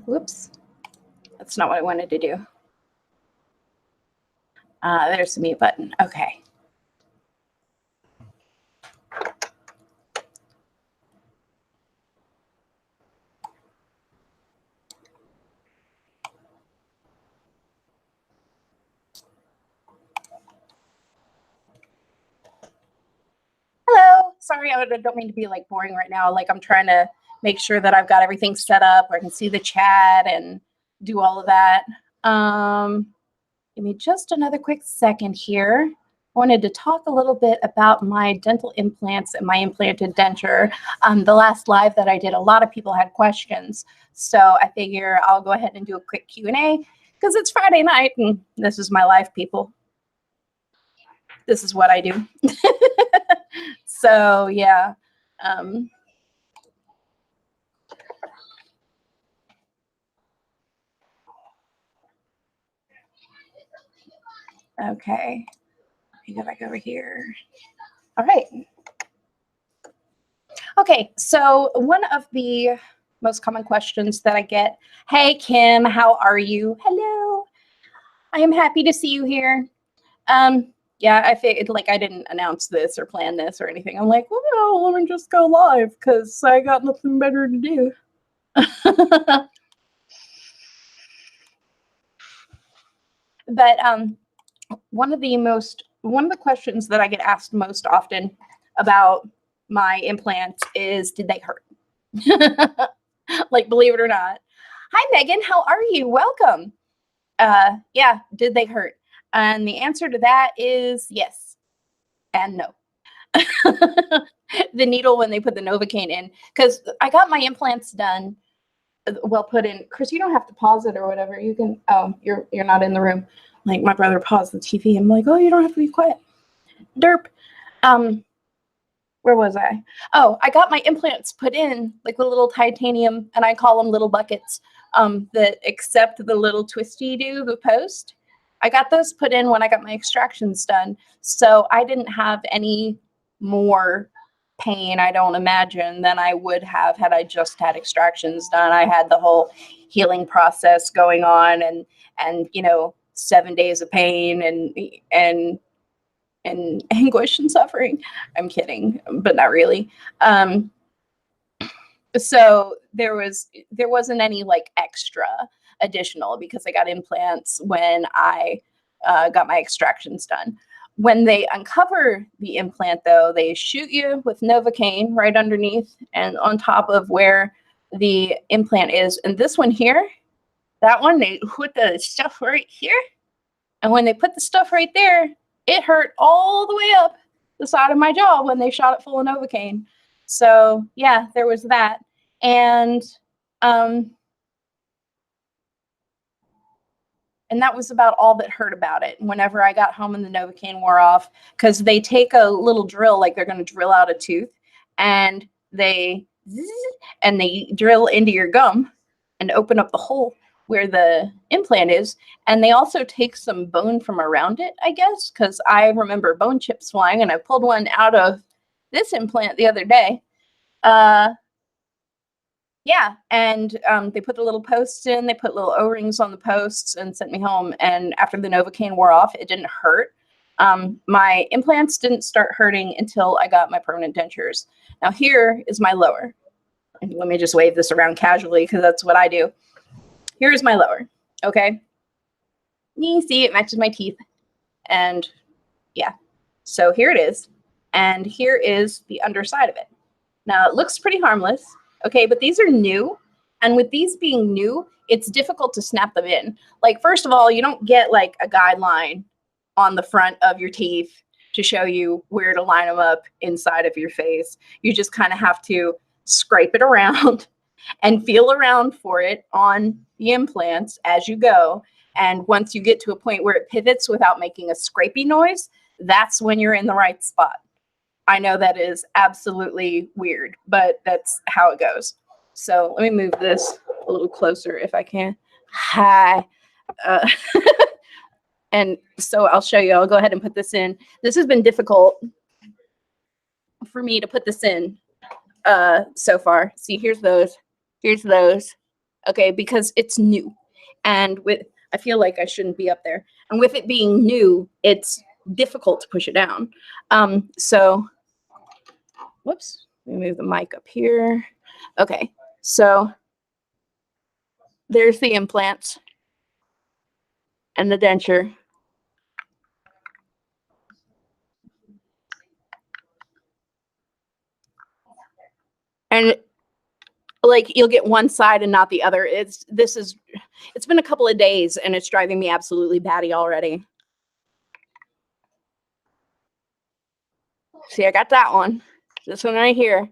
Whoops. That's not what I wanted to do. There's the mute button. Okay. Hello. Sorry, I don't mean to be like boring right now. Like I'm trying to make sure that I've got everything set up where I can see the chat and do all of that. Give me just another quick second here. I wanted to talk a little bit about my dental implants and my implanted denture. The last live that I did, a lot of people had questions. So I figure I'll go ahead and do a quick Q&A because it's Friday night and this is my life, people. This is what I do. So yeah. Okay. Let me go back over here. All right. Okay, so one of the most common questions that I get, hey, Kim, how are you? Hello. I am happy to see you here. Yeah, I figured like I didn't announce this or plan this or anything. I'm like, well, let me just go live because I got nothing better to do. But one of the questions that I get asked most often about my implants is, did they hurt? Like, believe it or not. Hi, Megan. How are you? Welcome. Yeah, did they hurt? And the answer to that is yes and no. The needle when they put the Novocaine in, because I got my implants done, well put in. Chris, you don't have to pause it or whatever. You can. Oh, you're not in the room. Like my brother paused the TV. I'm like, oh, you don't have to be quiet. Derp. Where was I? Oh, I got my implants put in like with little titanium, and I call them little buckets that accept the little twisty do the post. I got those put in when I got my extractions done. So I didn't have any more pain, I don't imagine, than I would have had I just had extractions done. I had the whole healing process going on and you know, 7 days of pain and anguish and suffering. I'm kidding, but not really. So there wasn't any like extra additional because I got implants when I got my extractions done. When they uncover the implant, though, they shoot you with Novocaine right underneath and on top of where the implant is. And this one here, that one, they put the stuff right here. And when they put the stuff right there, it hurt all the way up the side of my jaw when they shot it full of Novocaine. So yeah, there was that. And that was about all that hurt about it. Whenever I got home and the Novocaine wore off, because they take a little drill, like they're going to drill out a tooth, and they drill into your gum and open up the hole where the implant is. And they also take some bone from around it, I guess, because I remember bone chips flying, and I pulled one out of this implant the other day. Yeah, and they put the little posts in, they put little O-rings on the posts and sent me home. And after the Novocaine wore off, it didn't hurt. My implants didn't start hurting until I got my permanent dentures. Now here is my lower. And let me just wave this around casually because that's what I do. Here's my lower, okay? You see, it matches my teeth. And yeah, so here it is. And here is the underside of it. Now it looks pretty harmless. Okay, but these are new. And with these being new, it's difficult to snap them in. Like, first of all, you don't get like a guideline on the front of your teeth to show you where to line them up inside of your face. You just kind of have to scrape it around and feel around for it on the implants as you go. And once you get to a point where it pivots without making a scrapey noise, that's when you're in the right spot. I know that is absolutely weird, but that's how it goes. So let me move this a little closer if I can. Hi. And so I'll show you. I'll go ahead and put this in. This has been difficult for me to put this in so far. See, here's those. Here's those. Okay, because it's new. And with, I feel like I shouldn't be up there. And with it being new, it's difficult to push it down. So, whoops, let me move the mic up here. Okay, so there's the implants and the denture. And like you'll get one side and not the other. It's been a couple of days and it's driving me absolutely batty already. See, I got that one. This one right here.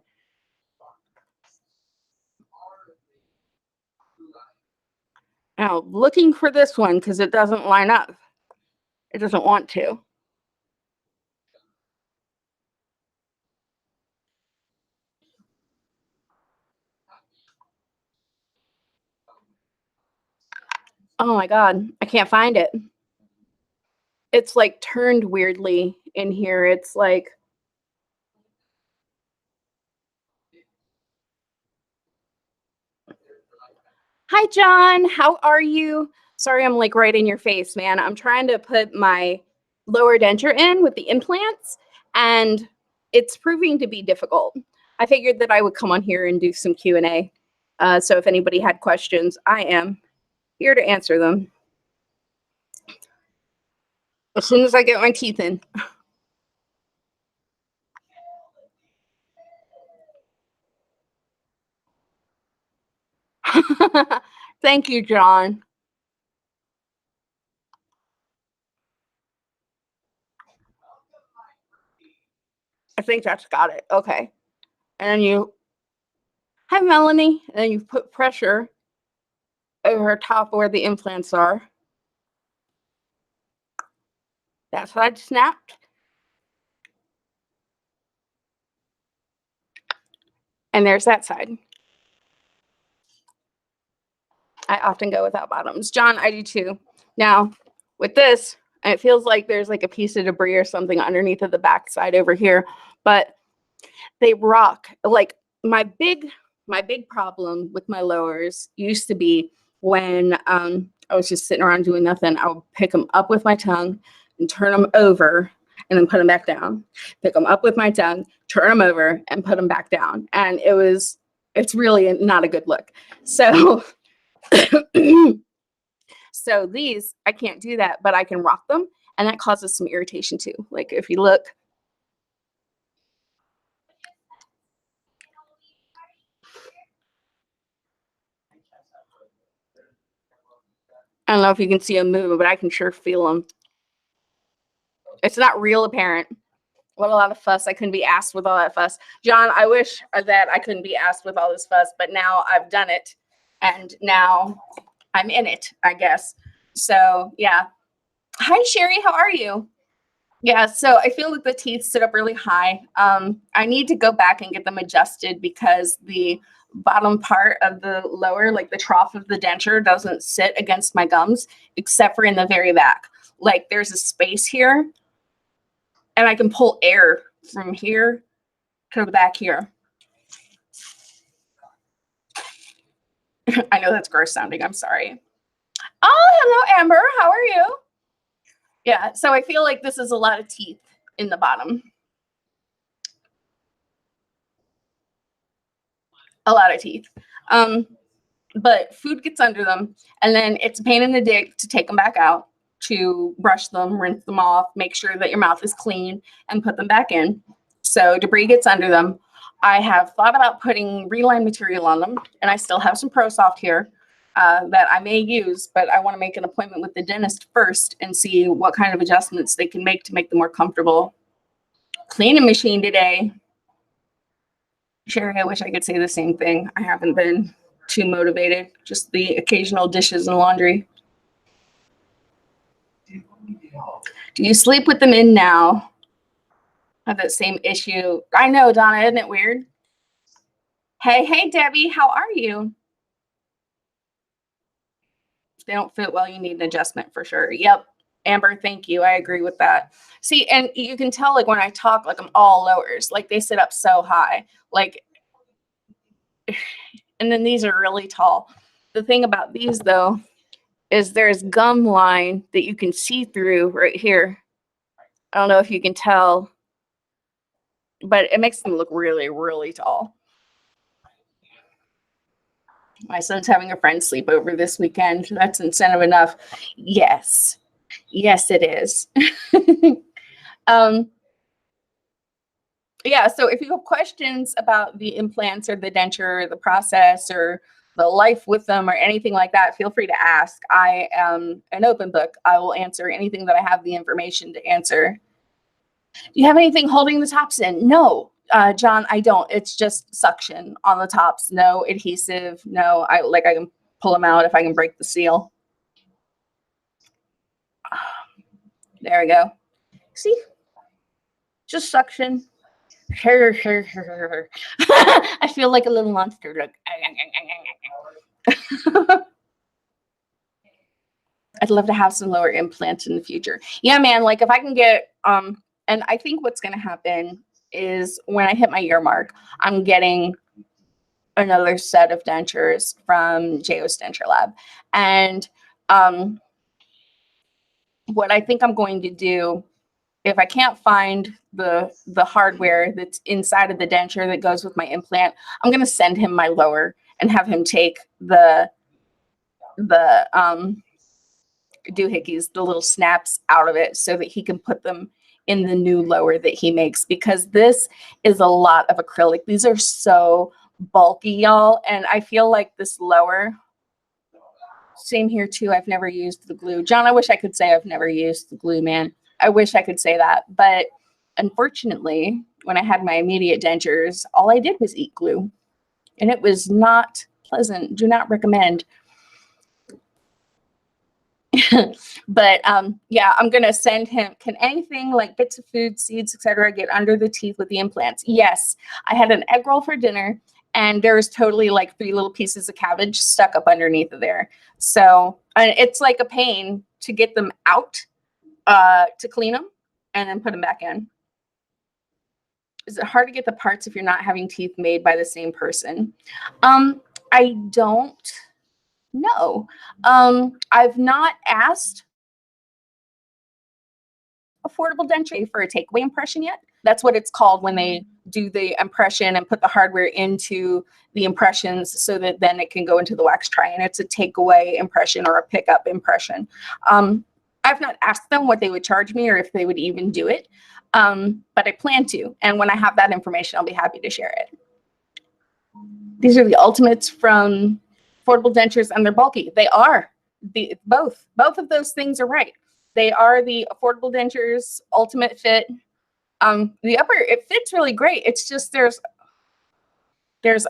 Now looking for this one because it doesn't line up. It doesn't want to. Oh my God, I can't find it. It's like turned weirdly in here. It's like, hi, John, how are you? Sorry, I'm like right in your face, man. I'm trying to put my lower denture in with the implants, and it's proving to be difficult. I figured that I would come on here and do some Q&A. So if anybody had questions, I am here to answer them as soon as I get my teeth in. Thank you, John. I think that's got it. Okay. And then you have Melanie, and then you put pressure over top where the implants are. That side snapped. And there's that side. I often go without bottoms. John, I do too. Now, with this, it feels like there's like a piece of debris or something underneath of the back side over here, but they rock. Like my big problem with my lowers used to be when I was just sitting around doing nothing. I would pick them up with my tongue and turn them over and then put them back down. Pick them up with my tongue, turn them over and put them back down. And it's really not a good look. So so these, I can't do that, but I can rock them, and that causes some irritation too. Like if you look, I don't know if you can see them moving, but I can sure feel them. It's not real apparent. What a lot of fuss. I couldn't be asked with all that fuss. John, I wish that I couldn't be asked with all this fuss, but now I've done it, and now I'm in it, I guess. So yeah. Hi, Sherry. How are you? Yeah, so I feel like the teeth sit up really high. I need to go back and get them adjusted because the bottom part of the lower, like the trough of the denture, doesn't sit against my gums, except for in the very back. Like there's a space here, and I can pull air from here to the back here. I know that's gross sounding. I'm sorry. Oh, hello, Amber. How are you? Yeah, so I feel like this is a lot of teeth in the bottom. A lot of teeth. But food gets under them, and then it's a pain in the dick to take them back out, to brush them, rinse them off, make sure that your mouth is clean, and put them back in. So debris gets under them. I have thought about putting reline material on them, and I still have some ProSoft here that I may use, but I want to make an appointment with the dentist first and see what kind of adjustments they can make to make them more comfortable. Cleaning machine today. Sherry, I wish I could say the same thing. I haven't been too motivated, just the occasional dishes and laundry. Do you sleep with them in now? Have that same issue. I know, Donna, isn't it weird? Hey, Debbie, how are you? If they don't fit well, you need an adjustment for sure. Yep. Amber, thank you. I agree with that. See, and you can tell like when I talk, like I'm all lowers, like they sit up so high. Like And then these are really tall. The thing about these, though, is there's gum line that you can see through right here. I don't know if you can tell, but it makes them look really, really tall. My son's having a friend sleepover this weekend. That's incentive enough. Yes. Yes, it is. Yeah, so if you have questions about the implants or the denture, or the process, or the life with them, or anything like that, feel free to ask. I am an open book. I will answer anything that I have the information to answer. Do you have anything holding the tops in? No, John, I don't. It's just suction on the tops. No adhesive. No, I can pull them out if I can break the seal. There we go. See? Just suction. I feel like a little monster. Like, I'd love to have some lower implants in the future. Yeah, man. Like if I can get, and I think what's going to happen is when I hit my year mark, I'm getting another set of dentures from J.O.'s Denture Lab. And what I think I'm going to do, if I can't find the hardware that's inside of the denture that goes with my implant, I'm going to send him my lower and have him take the doohickeys, the little snaps out of it, so that he can put them in the new lower that he makes, because this is a lot of acrylic. These are so bulky, y'all, and I feel like this lower, same here too, I've never used the glue. John, I wish I could say I've never used the glue, man. I wish I could say that, but unfortunately, when I had my immediate dentures, all I did was eat glue, and it was not pleasant. Do not recommend. But yeah, I'm gonna send him. Can anything like bits of food, seeds, etc., get under the teeth with the implants? Yes. I had an egg roll for dinner, and there's totally like 3 little pieces of cabbage stuck up underneath of there. So it's like a pain to get them out, to clean them and then put them back in. Is it hard to get the parts if you're not having teeth made by the same person? I don't know. I've not asked affordable denture for a takeaway impression yet. That's what it's called when they do the impression and put the hardware into the impressions, so that then it can go into the wax tray, and it's a takeaway impression or a pickup impression. I've not asked them what they would charge me or if they would even do it, but I plan to, and when I have that information, I'll be happy to share it. These are the ultimates from affordable dentures, and they're bulky. They are. Both of those things are right. They are the affordable dentures, ultimate fit. The upper, it fits really great. It's just there's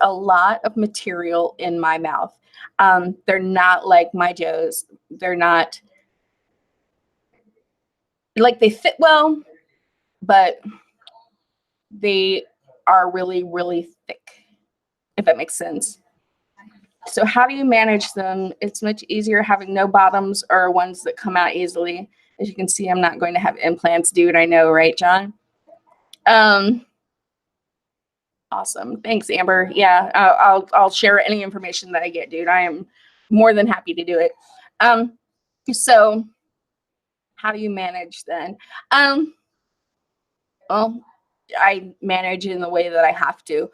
a lot of material in my mouth. They're not like my Joe's. They're not like, they fit well, but they are really, really thick, if that makes sense. So how do you manage them? It's much easier having no bottoms or ones that come out easily. As you can see, I'm not going to have implants, dude. I know, right, John? Awesome. Thanks, Amber. Yeah, I'll share any information that I get, dude. I am more than happy to do it. So how do you manage then? Well, I manage in the way that I have to.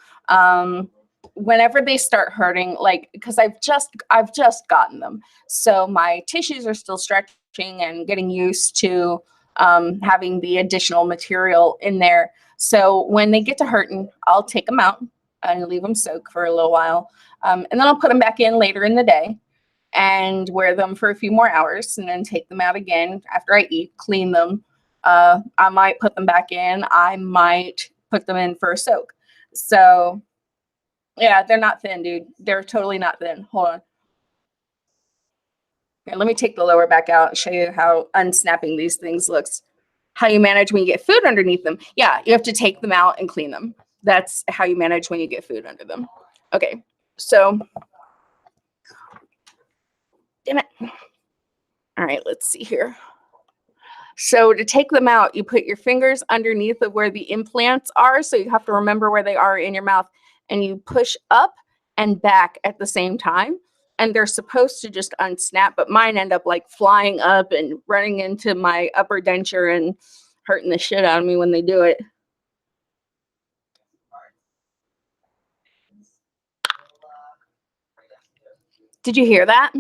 Whenever they start hurting, like, because I've just gotten them, so my tissues are still stretching and getting used to having the additional material in there. So when they get to hurting, I'll take them out and leave them soak for a little while, and then I'll put them back in later in the day and wear them for a few more hours, and then take them out again after I eat, clean them. I might put them back in. I might put them in for a soak. So yeah, they're not thin, dude. They're totally not thin. Hold on. Here, let me take the lower back out and show you how unsnapping these things looks. How you manage when you get food underneath them. Yeah, you have to take them out and clean them. That's how you manage when you get food under them. Okay, so damn it. All right, let's see here. So to take them out, you put your fingers underneath of where the implants are. So you have to remember where they are in your mouth, and you push up and back at the same time. And they're supposed to just unsnap, but mine end up like flying up and running into my upper denture and hurting the shit out of me when they do it. Did you hear that?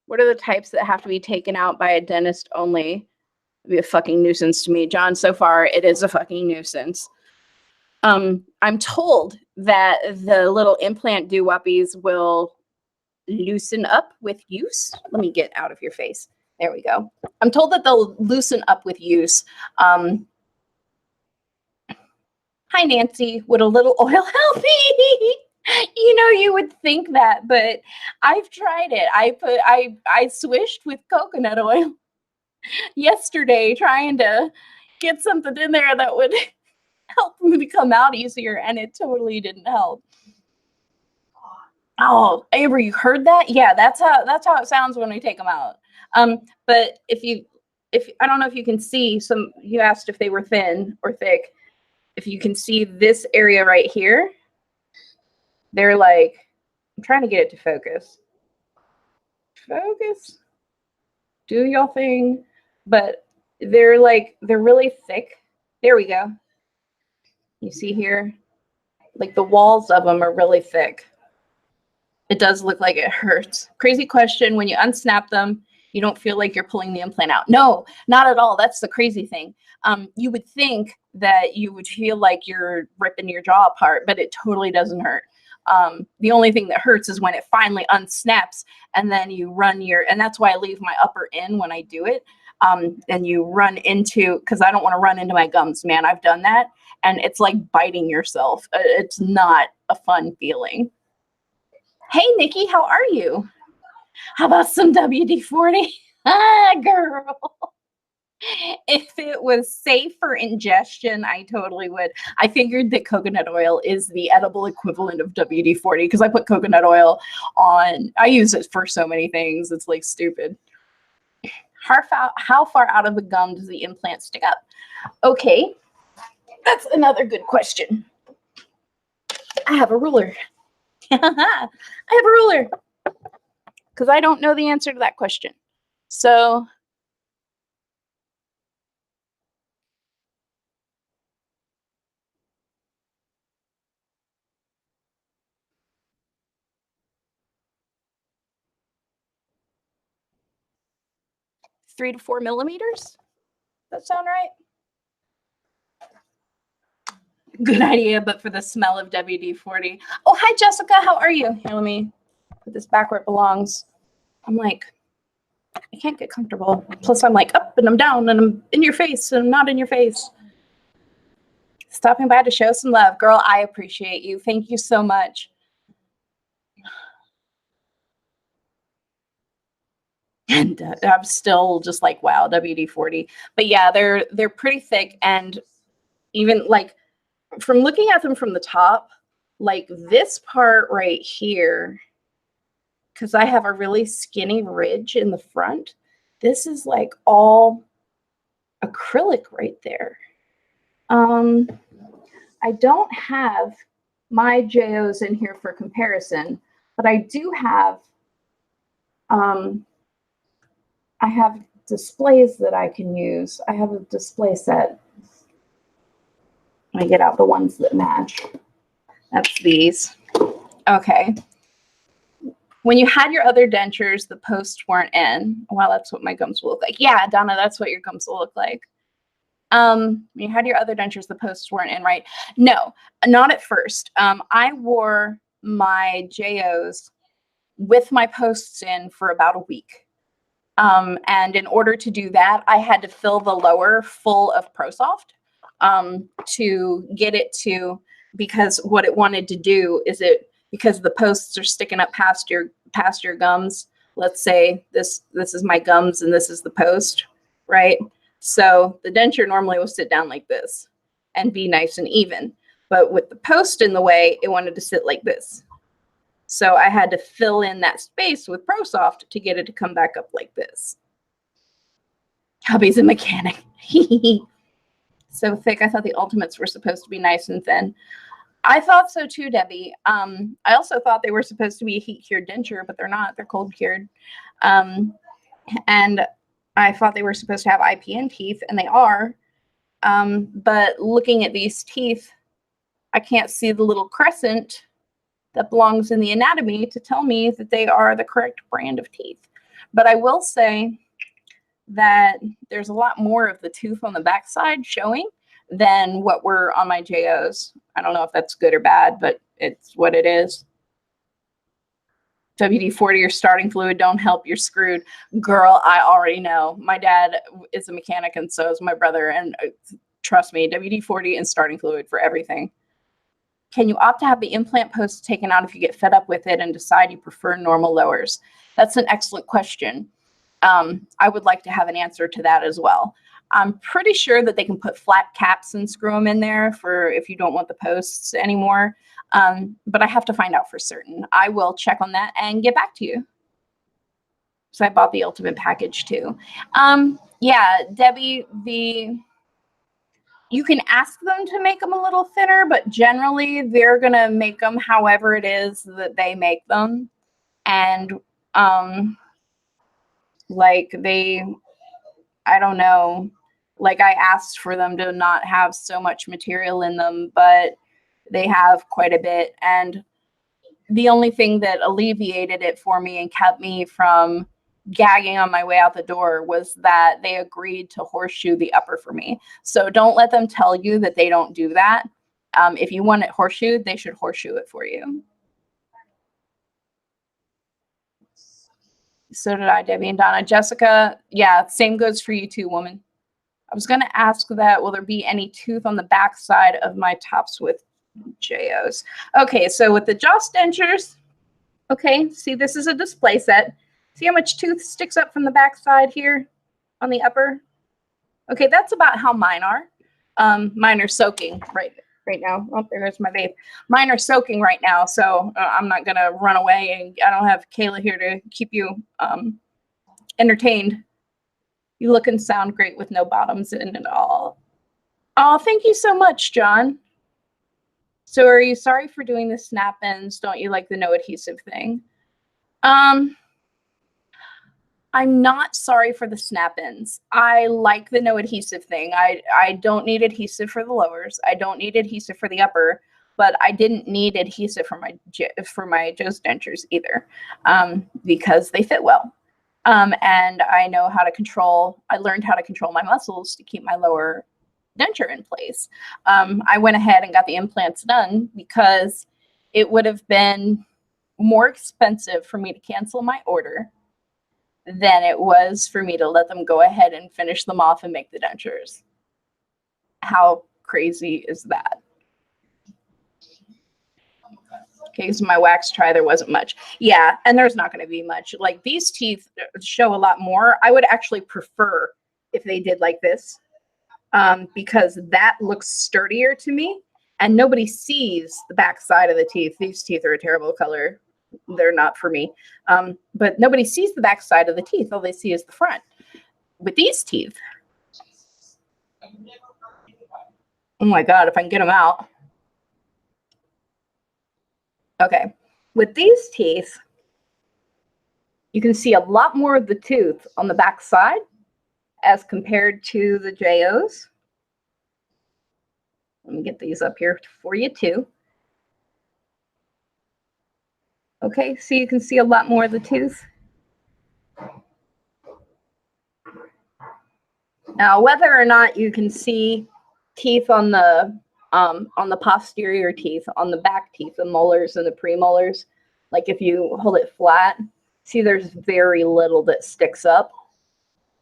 What are the types that have to be taken out by a dentist only? It'd be a fucking nuisance to me. John, so far, it is a fucking nuisance. I'm told that the little implant doo-woppies will loosen up with use. Let me get out of your face. There we go. I'm told that they'll loosen up with use. Hi, Nancy. Would a little oil help me? You know, you would think that, but I've tried it. I swished with coconut oil yesterday trying to get something in there that would help me to come out easier, and it totally didn't help. Oh, Avery, you heard that? Yeah, that's how it sounds when we take them out. But if I don't know if you can see some, you asked if they were thin or thick. If you can see this area right here, they're like, I'm trying to get it to focus. Focus. Do your thing. But they're really thick. There we go. You see here? Like the walls of them are really thick. It does look like it hurts. Crazy question. When you unsnap them, you don't feel like you're pulling the implant out. No, not at all. That's the crazy thing. You would think that you would feel like you're ripping your jaw apart, but it totally doesn't hurt. The only thing that hurts is when it finally unsnaps and then you run and that's why I leave my upper in when I do it. And you run into, because I don't want to run into my gums, man. I've done that. And it's like biting yourself. It's not a fun feeling. Hey, Nikki, how are you? How about some WD-40? Ah, girl. If it was safe for ingestion, I totally would. I figured that coconut oil is the edible equivalent of WD-40 because I put coconut oil on. I use it for so many things. It's like stupid. How far out of the gum does the implant stick up? Okay, that's another good question. I have a ruler. I have a ruler because I don't know the answer to that question. So $3 to 4 millimeters. That sound right? Good idea, but for the smell of WD-40. Oh, hi, Jessica. How are you? Here, let me put this back where it belongs. I'm like, I can't get comfortable. Plus, I'm like up and I'm down and I'm in your face and I'm not in your face. Stopping by to show some love. Girl, I appreciate you. Thank you so much. And I'm still just like, wow, WD-40. But yeah, they're pretty thick, and even like from looking at them from the top, like this part right here, because I have a really skinny ridge in the front, this is like all acrylic right there. I don't have my JOs in here for comparison, but I do have I have displays that I can use. I have a display set. I get out the ones that match. That's these. Okay. When you had your other dentures, the posts weren't in. Wow, that's what my gums will look like. Yeah, Donna, that's what your gums will look like. When you had your other dentures, the posts weren't in, right? No, not at first. I wore my JOs with my posts in for about a week. And in order to do that, I had to fill the lower full of ProSoft to get it to, because what it wanted to do is because the posts are sticking up past your gums. Let's say this is my gums and this is the post, right? So the denture normally will sit down like this and be nice and even. But with the post in the way, it wanted to sit like this. So I had to fill in that space with ProSoft to get it to come back up like this. Hubby's a mechanic. So thick. I thought the Ultimates were supposed to be nice and thin. I thought so too, Debbie. I also thought they were supposed to be a heat cured denture, but they're not. They're cold cured. And I thought they were supposed to have IPN teeth, and they are. But looking at these teeth, I can't see the little crescent that belongs in the anatomy to tell me that they are the correct brand of teeth. But I will say that there's a lot more of the tooth on the backside showing than what were on my JOs. I don't know if that's good or bad, but it's what it is. WD-40 or starting fluid don't help, you're screwed. Girl, I already know. My dad is a mechanic and so is my brother. And trust me, WD-40 and starting fluid for everything. Can you opt to have the implant post taken out if you get fed up with it and decide you prefer normal lowers? That's an excellent question. I would like to have an answer to that as well. I'm pretty sure that they can put flat caps and screw them in there for if you don't want the posts anymore. But I have to find out for certain. I will check on that and get back to you. So I bought the ultimate package too. Yeah, Debbie, you can ask them to make them a little thinner, but generally they're going to make them however it is that they make them. And like I don't know, like I asked for them to not have so much material in them, but they have quite a bit. And the only thing that alleviated it for me and kept me from gagging on my way out the door was that they agreed to horseshoe the upper for me. So don't let them tell you that they don't do that. If you want it horseshoed, they should horseshoe it for you. So did I, Debbie and Donna. Jessica, yeah, same goes for you too, woman. I was going to ask that, will there be any tooth on the back side of my tops with JOs? Okay, so with the Joss dentures, okay, see, this is a display set. See how much tooth sticks up from the back side here on the upper? Okay, that's about how mine are. Mine are soaking right now. Oh, there's my babe. Mine are soaking right now, so I'm not going to run away, and I don't have Kayla here to keep you entertained. You look and sound great with no bottoms in at all. Oh, thank you so much, John. So are you sorry for doing the snap ends? Don't you like the no adhesive thing? I'm not sorry for the snap ends. I like the no adhesive thing. I don't need adhesive for the lowers. I don't need adhesive for the upper, but I didn't need adhesive for my Joe's dentures either, because they fit well. And I know how to I learned how to control my muscles to keep my lower denture in place. I went ahead and got the implants done because it would have been more expensive for me to cancel my order than it was for me to let them go ahead and finish them off and make the dentures. How crazy is that? Okay, so my wax try, there wasn't much. Yeah, and there's not going to be much. Like these teeth show a lot more. I would actually prefer if they did like this, because that looks sturdier to me, and nobody sees the back side of the teeth. These teeth are a terrible color. They're not for me. But nobody sees the back side of the teeth. All they see is the front. With these teeth, oh my God, if I can get them out. Okay, with these teeth, you can see a lot more of the tooth on the back side as compared to the JOs. Let me get these up here for you too. Okay, so you can see a lot more of the tooth. Now, whether or not you can see teeth on the posterior teeth, on the back teeth, the molars and the premolars, like if you hold it flat, see there's very little that sticks up.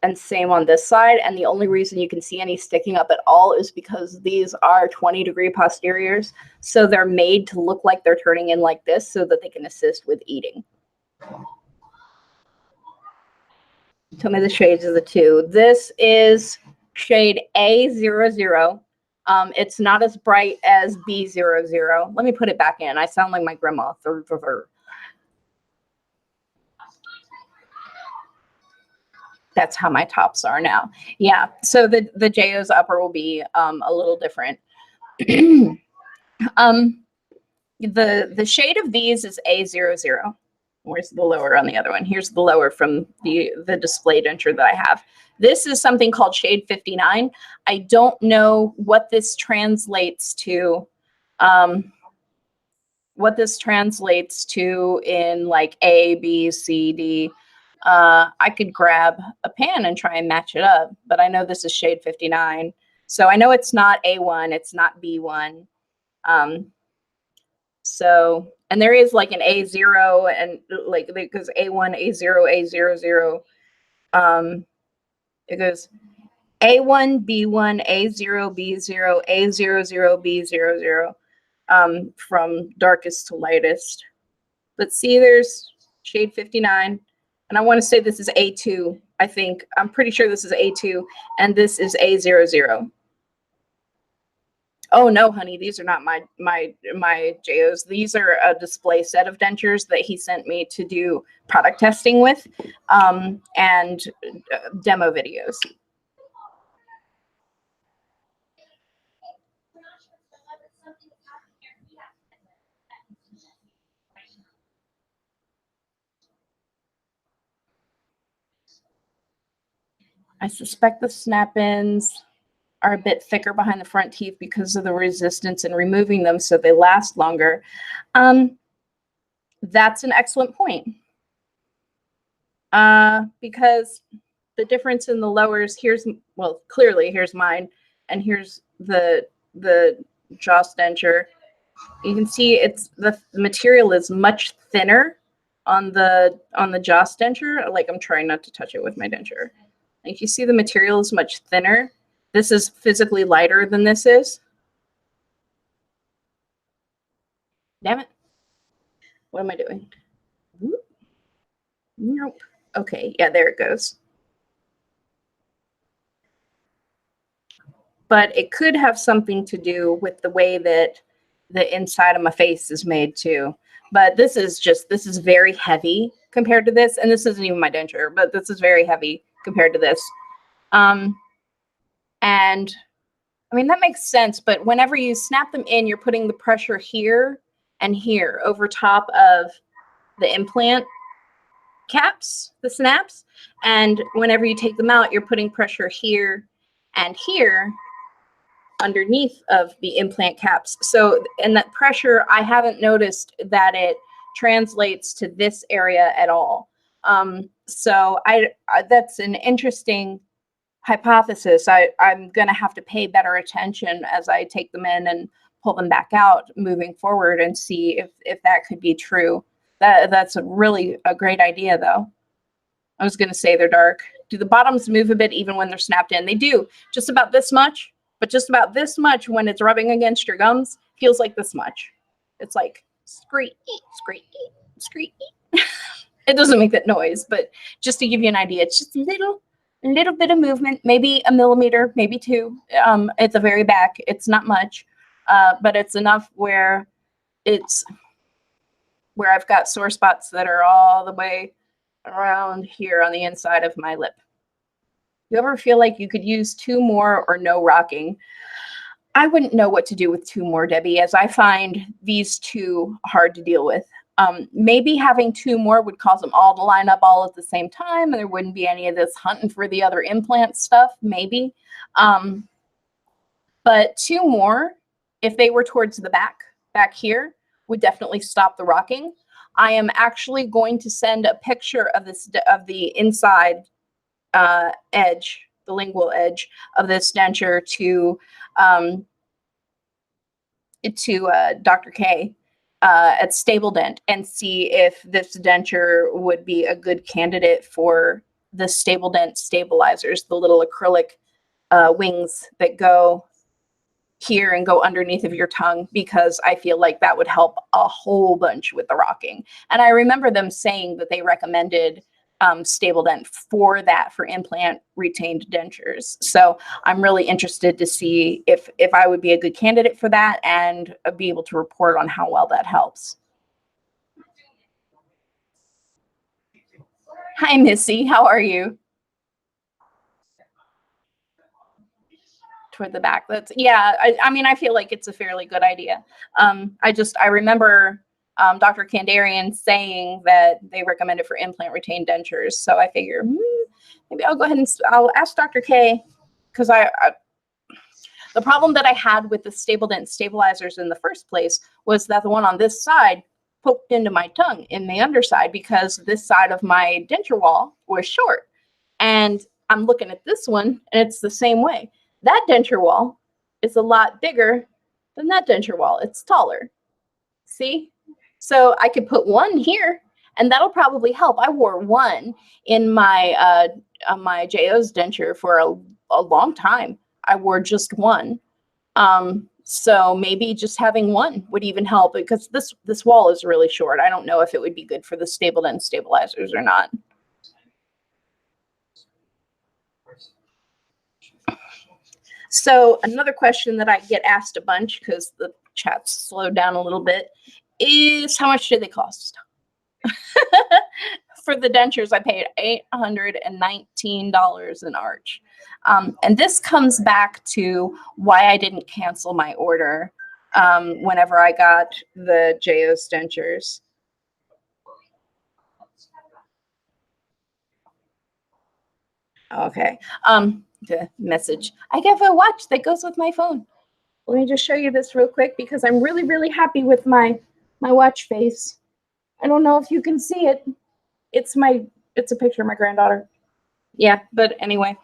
And same on this side. And the only reason you can see any sticking up at all is because these are 20-degree posteriors. So they're made to look like they're turning in like this so that they can assist with eating. Tell me the shades of the two. This is shade A00. It's not as bright as B00. Let me put it back in. I sound like my grandma. That's how my tops are now. Yeah, so the JO's upper will be a little different. The shade of these is A00. Where's the lower on the other one? Here's the lower from the display denture that I have. This is something called shade 59. I don't know what this translates to. In like A, B, C, D. I could grab a pan and try and match it up, but I know this is shade 59. So I know it's not A1, it's not B1. So, and there is like an A0 and like, because A1, A0, A00. It goes A1, B1, A0, B0, A00, B00, from darkest to lightest. Let's see, there's shade 59. And I want to say this is A2. I'm pretty sure this is A2, and this is A00. Oh no, honey, these are not my JOs. These are a display set of dentures that he sent me to do product testing with, and demo videos. I suspect the snap-ins are a bit thicker behind the front teeth because of the resistance in removing them, so they last longer. That's an excellent point. Because the difference in the lowers, clearly here's mine, and here's the jaw denture. You can see it's the material is much thinner on the jaw denture. Like, I'm trying not to touch it with my denture. Like, you see the material is much thinner. This is physically lighter than this is. Damn it. What am I doing? Whoop. Nope. Okay, yeah, there it goes. But it could have something to do with the way that the inside of my face is made too. But this is very heavy compared to this. And this isn't even my denture, but this is very heavy compared to this. And I mean, that makes sense. But whenever you snap them in, you're putting the pressure here and here over top of the implant caps, the snaps. And whenever you take them out, you're putting pressure here and here underneath of the implant caps. So, and that pressure, I haven't noticed that it translates to this area at all. So that's an interesting hypothesis. I'm going to have to pay better attention as I take them in and pull them back out moving forward and see if that could be true. That's a great idea though. I was going to say they're dark. Do the bottoms move a bit even when they're snapped in? They do, just about this much, but just about this much when it's rubbing against your gums feels like this much. It's like screet, screet, screet. It doesn't make that noise, but just to give you an idea, it's just a little bit of movement, maybe a millimeter, maybe two. At the very back, it's not much, but it's enough where I've got sore spots that are all the way around here on the inside of my lip. You ever feel like you could use 2 more or no rocking? I wouldn't know what to do with 2 more, Debbie, as I find these 2 hard to deal with. Maybe having 2 more would cause them all to line up all at the same time, and there wouldn't be any of this hunting for the other implant stuff, maybe. But 2 more, if they were towards the back here, would definitely stop the rocking. I am actually going to send a picture of the inside edge, the lingual edge of this denture to Dr. K at Stable Dent and see if this denture would be a good candidate for the Stable Dent stabilizers, the little acrylic wings that go here and go underneath of your tongue, because I feel like that would help a whole bunch with the rocking. And I remember them saying that they recommended Stable Dent for implant retained dentures. So I'm really interested to see if I would be a good candidate for that and be able to report on how well that helps. Hi, Missy. How are you? toward the back. That's, yeah, I mean, I feel like it's a fairly good idea. I remember Dr. Kandarian saying that they recommend it for implant retained dentures. So I figure maybe I'll go ahead and I'll ask Dr. K, because the problem that I had with the stable dent stabilizers in the first place was that the one on this side poked into my tongue in the underside because this side of my denture wall was short. And I'm looking at this one and it's the same way. That denture wall is a lot bigger than that denture wall. It's taller. See? So I could put one here and that'll probably help. I wore one in my JO's denture for a long time. I wore just one. So maybe just having one would even help, because this wall is really short. I don't know if it would be good for the stable dent stabilizers or not. So another question that I get asked a bunch, because the chat's slowed down a little bit, is how much do they cost? For the dentures, I paid $819 an arch. And this comes back to why I didn't cancel my order whenever I got the JO's dentures. Okay. The message. I have a watch that goes with my phone. Let me just show you this real quick because I'm really, really happy with my watch face. I don't know if you can see it. It's a picture of my granddaughter. Yeah, but anyway.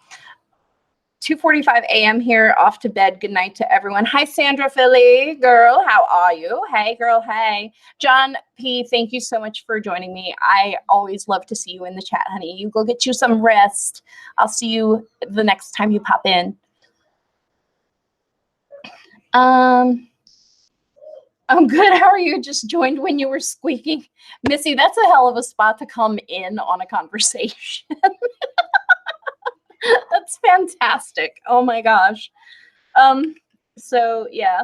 2:45 a.m. here, off to bed. Good night to everyone. Hi, Sandra Philly. Girl, how are you? Hey, girl, hey. John P., thank you so much for joining me. I always love to see you in the chat, honey. You go get you some rest. I'll see you the next time you pop in. I'm good. How are you? Just joined when you were squeaking. Missy, that's a hell of a spot to come in on a conversation. That's fantastic. Oh my gosh. So yeah.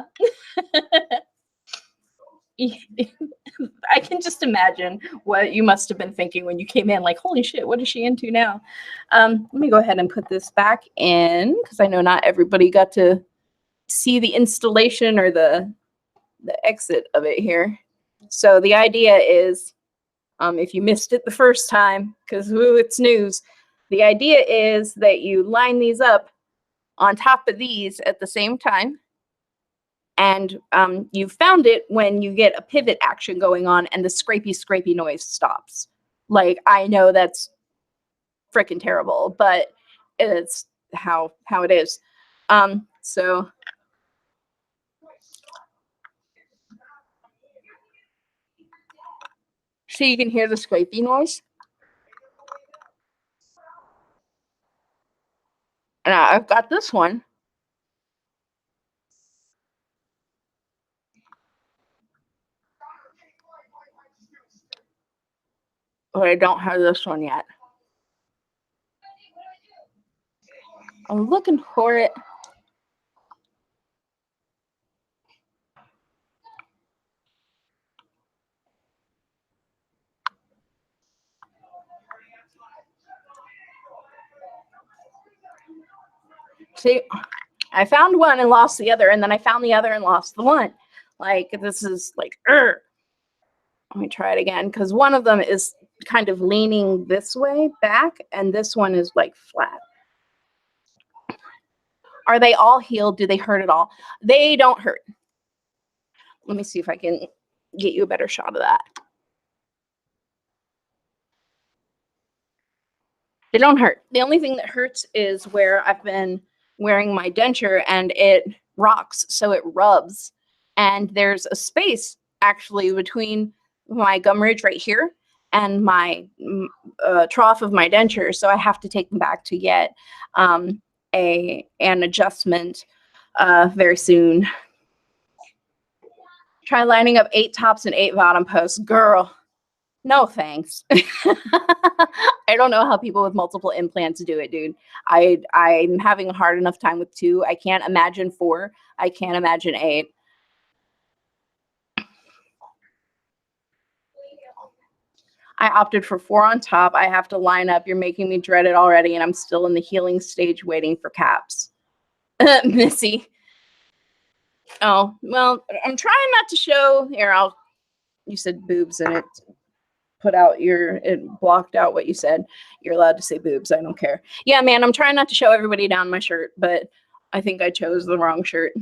I can just imagine what you must have been thinking when you came in, like, holy shit, what is she into now? Let me go ahead and put this back in, because I know not everybody got to see the installation or the exit of it here. So the idea is, if you missed it the first time, because it's news, the idea is that you line these up on top of these at the same time. And you found it when you get a pivot action going on and the scrapey noise stops. Like, I know that's freaking terrible, but it's how it is. So you can hear the scrapey noise. And I've got this one. But I don't have this one yet. I'm looking for it. See, I found one and lost the other, and then I found the other and lost the one. Like, this is like, let me try it again, because one of them is kind of leaning this way back, and this one is like flat. Are they all healed? Do they hurt at all? They don't hurt. Let me see if I can get you a better shot of that. They don't hurt. The only thing that hurts is where I've been wearing my denture and it rocks, so it rubs. And there's a space actually between my gum ridge right here and my trough of my denture, so I have to take them back to get an adjustment very soon. Try lining up 8 tops and 8 bottom posts. Girl, no thanks. I don't know how people with multiple implants do it, dude. I'm having a hard enough time with 2. I can't imagine 4. I can't imagine 8. I opted for 4 on top. I have to line up. You're making me dread it already, and I'm still in the healing stage waiting for caps. Missy. Oh, well, I'm trying not to show. Here, you said boobs and it it blocked out what you said. You're allowed to say boobs. I don't care. Yeah, man, I'm trying not to show everybody down my shirt, but I think I chose the wrong shirt.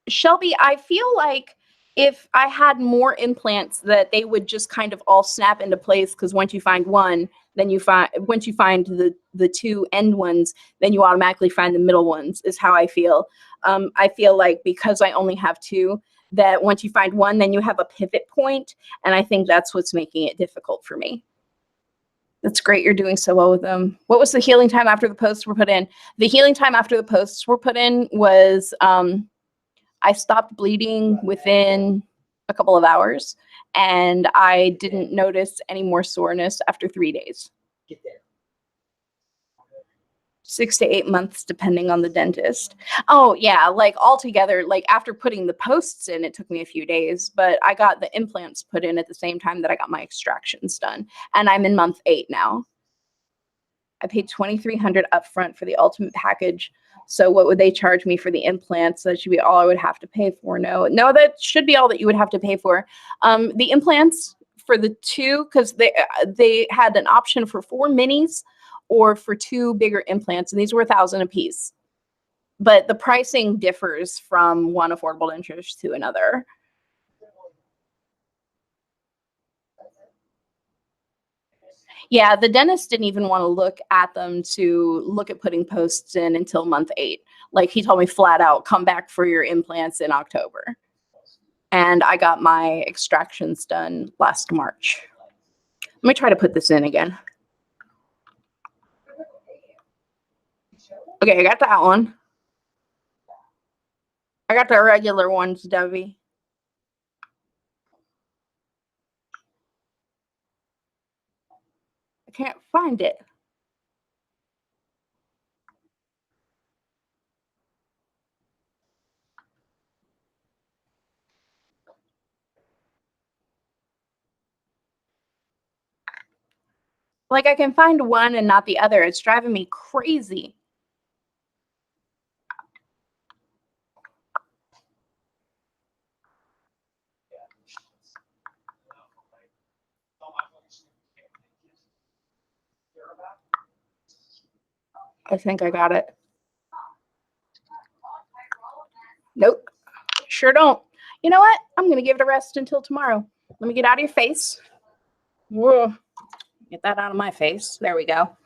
Shelby, I feel like if I had more implants that they would just kind of all snap into place, because once you find one, then once you find the two end ones, then you automatically find the middle ones, is how I feel. I feel like because I only have two, that once you find one, then you have a pivot point, and I think that's what's making it difficult for me. That's great. You're doing so well with them. What was the healing time after the posts were put in? The healing time after the posts were put in was I stopped bleeding within a couple of hours, and I didn't notice any more soreness after 3 days. 6 to 8 months, depending on the dentist. Oh, yeah, like altogether, like after putting the posts in, it took me a few days, but I got the implants put in at the same time that I got my extractions done, and I'm in month 8 now. I paid $2,300 upfront for the ultimate package. So what would they charge me for the implants? That should be all I would have to pay for. No, that should be all that you would have to pay for. The implants for the two, because they had an option for 4 minis or for 2 bigger implants, and these were $1,000 a piece. But the pricing differs from one affordable dentures to another. Yeah, the dentist didn't even want to look at them to look at putting posts in until month 8. Like, he told me flat out, come back for your implants in October. And I got my extractions done last March. Let me try to put this in again. Okay, I got that one. I got the regular ones, Debbie. I can't find it. Like, I can find one and not the other. It's driving me crazy. I think I got it. Nope. Sure don't. You know what? I'm going to give it a rest until tomorrow. Let me get out of your face. Whoa. Get that out of my face. There we go.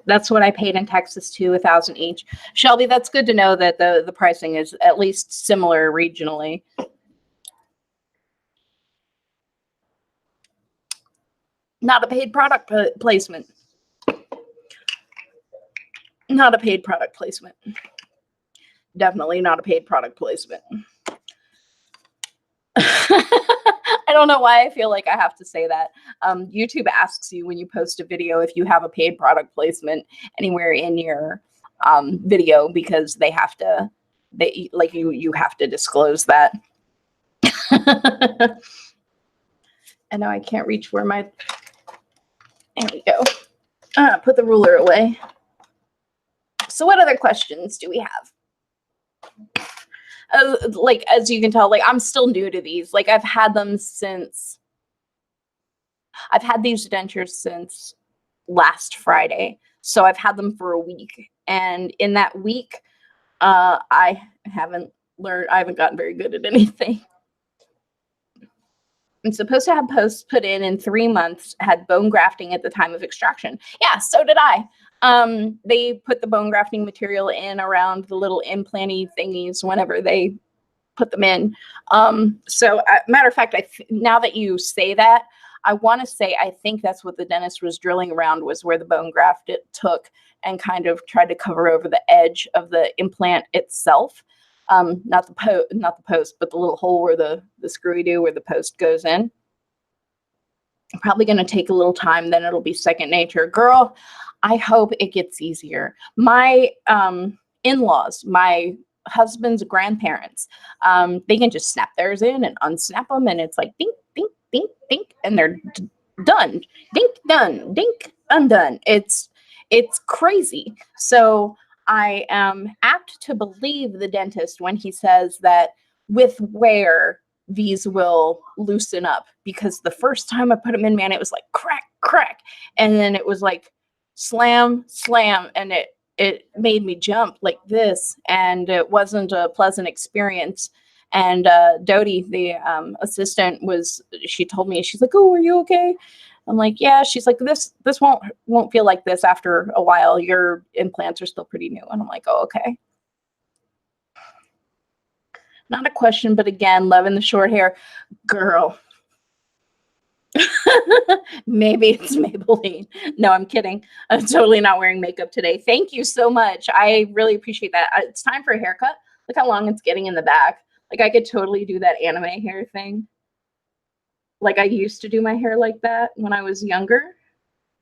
That's what I paid in Texas too, $1,000 each. Shelby, that's good to know that the pricing is at least similar regionally. Not a paid product placement. Not a paid product placement. Definitely not a paid product placement. I don't know why I feel like I have to say that. YouTube asks you when you post a video if you have a paid product placement anywhere in your video, because you have to disclose that. And now I can't reach where there we go. Put the ruler away. So what other questions do we have? Like, as you can tell, like, I'm still new to these. Like, I've had these dentures since last Friday. So I've had them for a week. And in that week, I haven't gotten very good at anything. I'm supposed to have posts put in 3 months, had bone grafting at the time of extraction. Yeah, so did I. They put the bone grafting material in around the little implanty thingies whenever they put them in. Matter of fact, now that you say that, I want to say I think that's what the dentist was drilling around, was where the bone graft it took, and kind of tried to cover over the edge of the implant itself. Not the post, but the little hole where the screwy do where the post goes in. Probably going to take a little time, then it'll be second nature. Girl, I hope it gets easier. My in-laws, my husband's grandparents, they can just snap theirs in and unsnap them, and it's like dink, dink, dink, dink, and they're done. Dink, done. Dink, undone. It's It's crazy. So I am apt to believe the dentist when he says that with wear, these will loosen up, because the first time I put them in, man, it was like crack, crack. And then it was like slam, slam. And it made me jump like this. And it wasn't a pleasant experience. And Dodie, the assistant, she told me, she's like, "Oh, are you okay?" I'm like, "Yeah." She's like, this won't feel like this after a while. Your implants are still pretty new." And I'm like, "Oh, okay." Not a question, but again, loving the short hair. Girl. Maybe it's Maybelline. No, I'm kidding. I'm totally not wearing makeup today. Thank you so much. I really appreciate that. It's time for a haircut. Look how long it's getting in the back. Like, I could totally do that anime hair thing. Like, I used to do my hair like that when I was younger,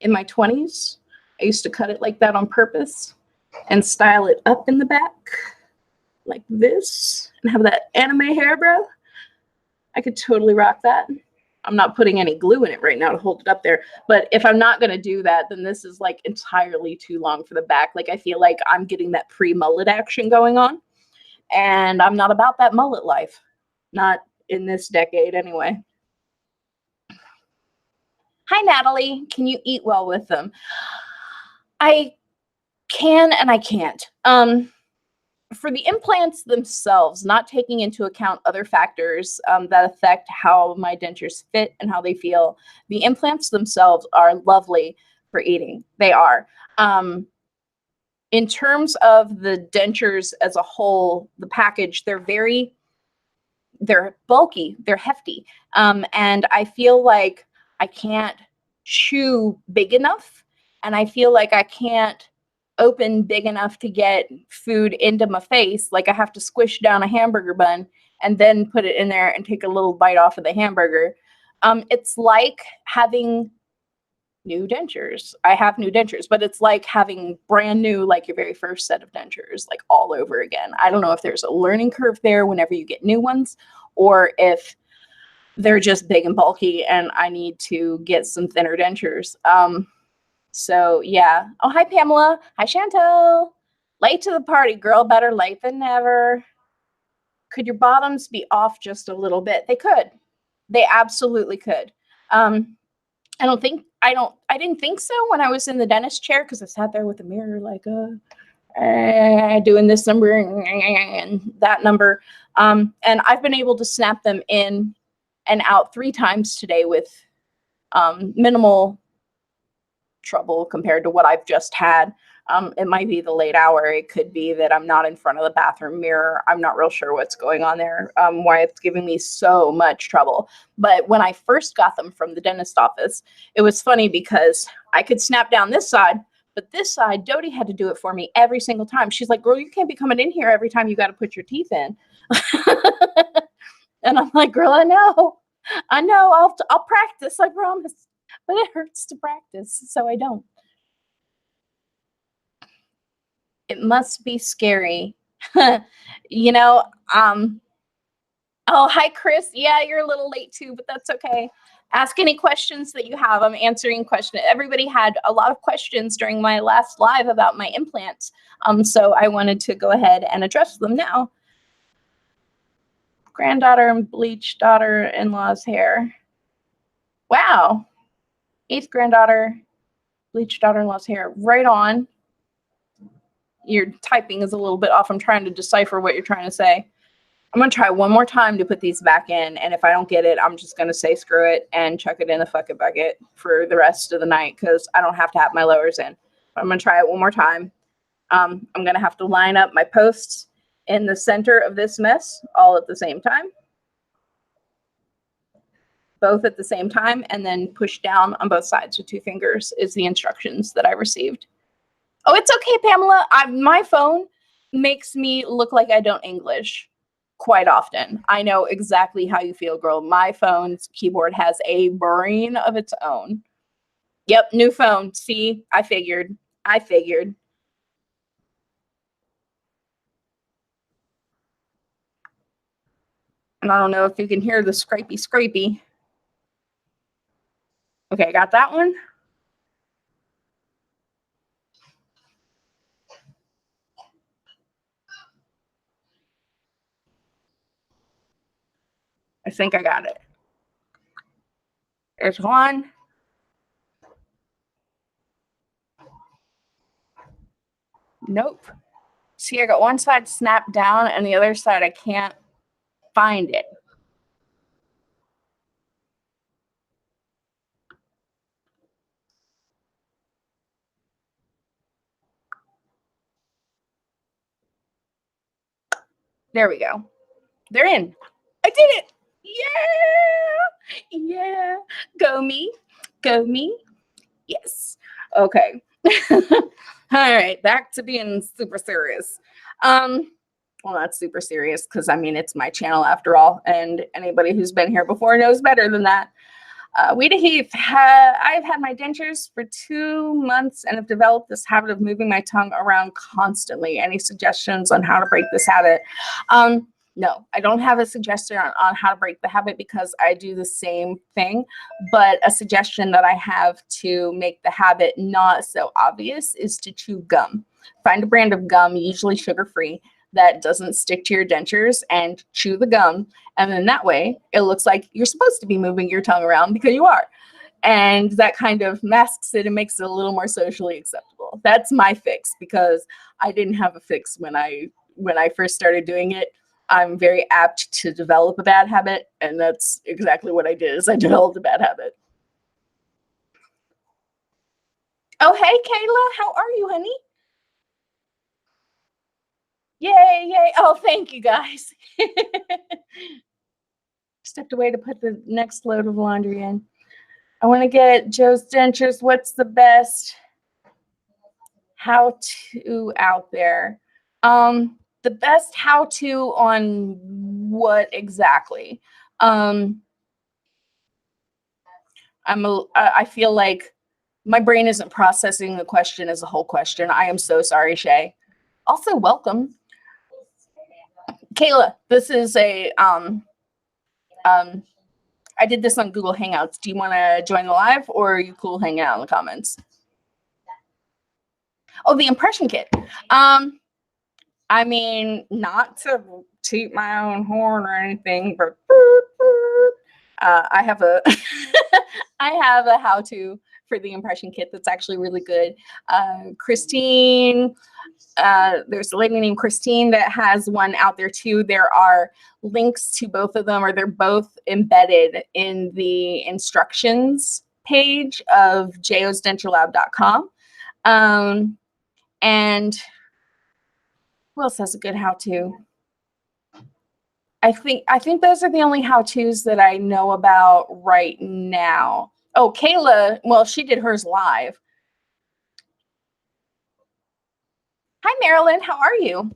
in my 20s. I used to cut it like that on purpose and style it up in the back like this and have that anime hair, bro. I could totally rock that. I'm not putting any glue in it right now to hold it up there. But if I'm not going to do that, then this is like entirely too long for the back. Like, I feel like I'm getting that pre-mullet action going on. And I'm not about that mullet life. Not in this decade anyway. Hi, Natalie. Can you eat well with them? I can and I can't. For the implants themselves, not taking into account other factors that affect how my dentures fit and how they feel, the implants themselves are lovely for eating. They are. In terms of the dentures as a whole, the package, they're bulky, they're hefty. And I feel like I can't chew big enough, and I feel like I can't open big enough to get food into my face. Like, I have to squish down a hamburger bun and then put it in there and take a little bite off of the hamburger. It's like having new dentures. I have new dentures, but it's like having brand new, like your very first set of dentures, like all over again. I don't know if there's a learning curve there whenever you get new ones, or if they're just big and bulky and I need to get some thinner dentures. So yeah. Oh, hi, Pamela. Hi, Chantel. Late to the party, girl. Better late than never. Could your bottoms be off just a little bit? They could. They absolutely could. I didn't think so when I was in the dentist chair, because I sat there with the mirror like, doing this number and that number. And I've been able to snap them in and out 3 times today with minimal trouble compared to what I've just had. It might be the late hour. It could be that I'm not in front of the bathroom mirror. I'm not real sure what's going on there, why it's giving me so much trouble. But when I first got them from the dentist office, it was funny because I could snap down this side, but this side, Dodie had to do it for me every single time. She's like, "Girl, you can't be coming in here every time you got to put your teeth in." And I'm like, "Girl, I know. I'll practice, I promise." But it hurts to practice, so I don't. It must be scary. You know, oh, hi, Chris. Yeah, you're a little late too, but that's okay. Ask any questions that you have. I'm answering questions. Everybody had a lot of questions during my last live about my implants. So I wanted to go ahead and address them now. Granddaughter and bleach daughter-in-law's hair. Wow. 8th granddaughter, bleach daughter-in-law's hair. Right on. Your typing is a little bit off. I'm trying to decipher what you're trying to say. I'm going to try one more time to put these back in, and if I don't get it, I'm just going to say screw it and chuck it in the fucking bucket for the rest of the night, because I don't have to have my lowers in. But I'm going to try it one more time. I'm going to have to line up my posts in the center of this mess all at the same time. Both at the same time, and then push down on both sides with 2 fingers is the instructions that I received. Oh, it's okay, Pamela. My phone makes me look like I don't English quite often. I know exactly how you feel, girl. My phone's keyboard has a brain of its own. Yep, new phone. See, I figured. And I don't know if you can hear the scrapey. Okay, got that one. I think I got it. There's one. Nope. See, I got one side snapped down and the other side I can't find it. There we go. They're in. I did it. Yeah. Yeah. Go me. Go me. Yes. Okay. All right. Back to being super serious. Well, not super serious because I mean, it's my channel after all. And anybody who's been here before knows better than that. Weeda Heath, I've had my dentures for 2 months and have developed this habit of moving my tongue around constantly. Any suggestions on how to break this habit? No, I don't have a suggestion on how to break the habit because I do the same thing. But a suggestion that I have to make the habit not so obvious is to chew gum. Find a brand of gum, usually sugar-free, that doesn't stick to your dentures, and chew the gum. And then that way it looks like you're supposed to be moving your tongue around because you are. And that kind of masks it and makes it a little more socially acceptable. That's my fix because I didn't have a fix when I first started doing it. I'm very apt to develop a bad habit, and that's exactly what I did is I developed a bad habit. Oh, hey, Kayla, how are you, honey? Yay, yay. Oh, thank you, guys. Stepped away to put the next load of laundry in. I want to get Joe's Dentures. What's the best how-to out there? The best how-to on what exactly? I feel like my brain isn't processing the question as a whole question. I am so sorry, Shay. Also, welcome. Kayla, this is a I did this on Google Hangouts. Do you want to join the live or are you cool hanging out in the comments? Oh, the impression kit. I mean, not to toot my own horn or anything, but I have a I have a how-to for the impression kit that's actually really good. Christine, there's a lady named Christine that has one out there too. There are links to both of them, or they're both embedded in the instructions page of josdenturelab.com. And who else has a good how-to? I think those are the only how-tos that I know about right now. Oh, Kayla, well, she did hers live. Hi, Marilyn, how are you?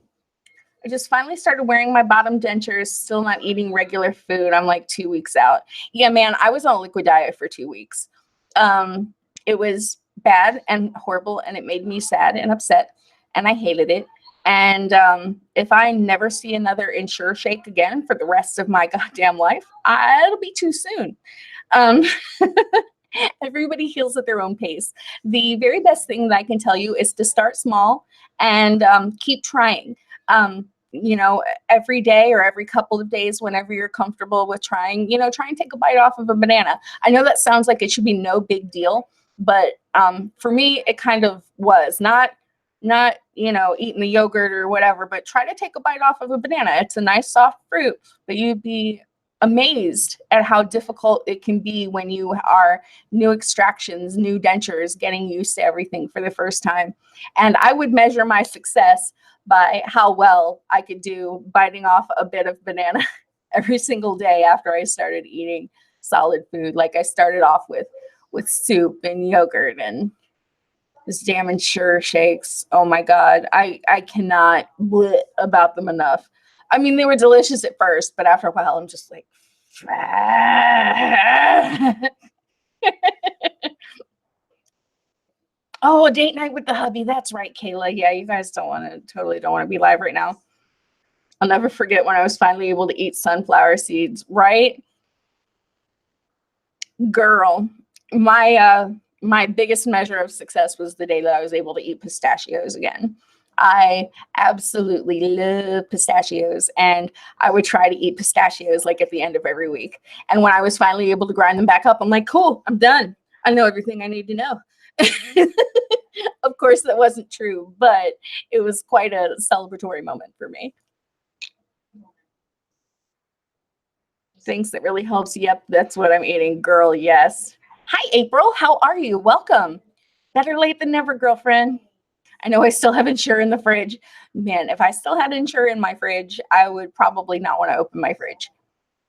I just finally started wearing my bottom dentures, still not eating regular food. I'm like 2 weeks out. Yeah, man, I was on a liquid diet for 2 weeks. It was bad and horrible, and it made me sad and upset, and I hated it. And if I never see another Ensure shake again for the rest of my goddamn life, it'll be too soon. Everybody heals at their own pace. The very best thing that I can tell you is to start small and keep trying. You know, every day or every couple of days, whenever you're comfortable with trying, you know, try and take a bite off of a banana. I know that sounds like it should be no big deal, but for me, it kind of was not, you know, eating the yogurt or whatever, but try to take a bite off of a banana. It's a nice soft fruit, but you'd be amazed at how difficult it can be when you are new extractions, new dentures, getting used to everything for the first time. And I would measure my success by how well I could do biting off a bit of banana every single day after I started eating solid food. Like I started off with soup and yogurt and this damn Ensure shakes. Oh my God. I cannot bleh about them enough. I mean, they were delicious at first, but after a while, I'm just like, oh, a date night with the hubby. That's right, Kayla. Yeah, you guys totally don't want to be live right now. I'll never forget when I was finally able to eat sunflower seeds, right? Girl, my biggest measure of success was the day that I was able to eat pistachios again. I absolutely love pistachios, and I would try to eat pistachios like at the end of every week. And when I was finally able to grind them back up, I'm like, cool, I'm done. I know everything I need to know. Of course, that wasn't true, but it was quite a celebratory moment for me. Things that really helps. Yep, that's what I'm eating, girl. Yes. Hi, April. How are you? Welcome. Better late than never, girlfriend. I know I still have Ensure in the fridge. Man, if I still had Ensure in my fridge, I would probably not want to open my fridge.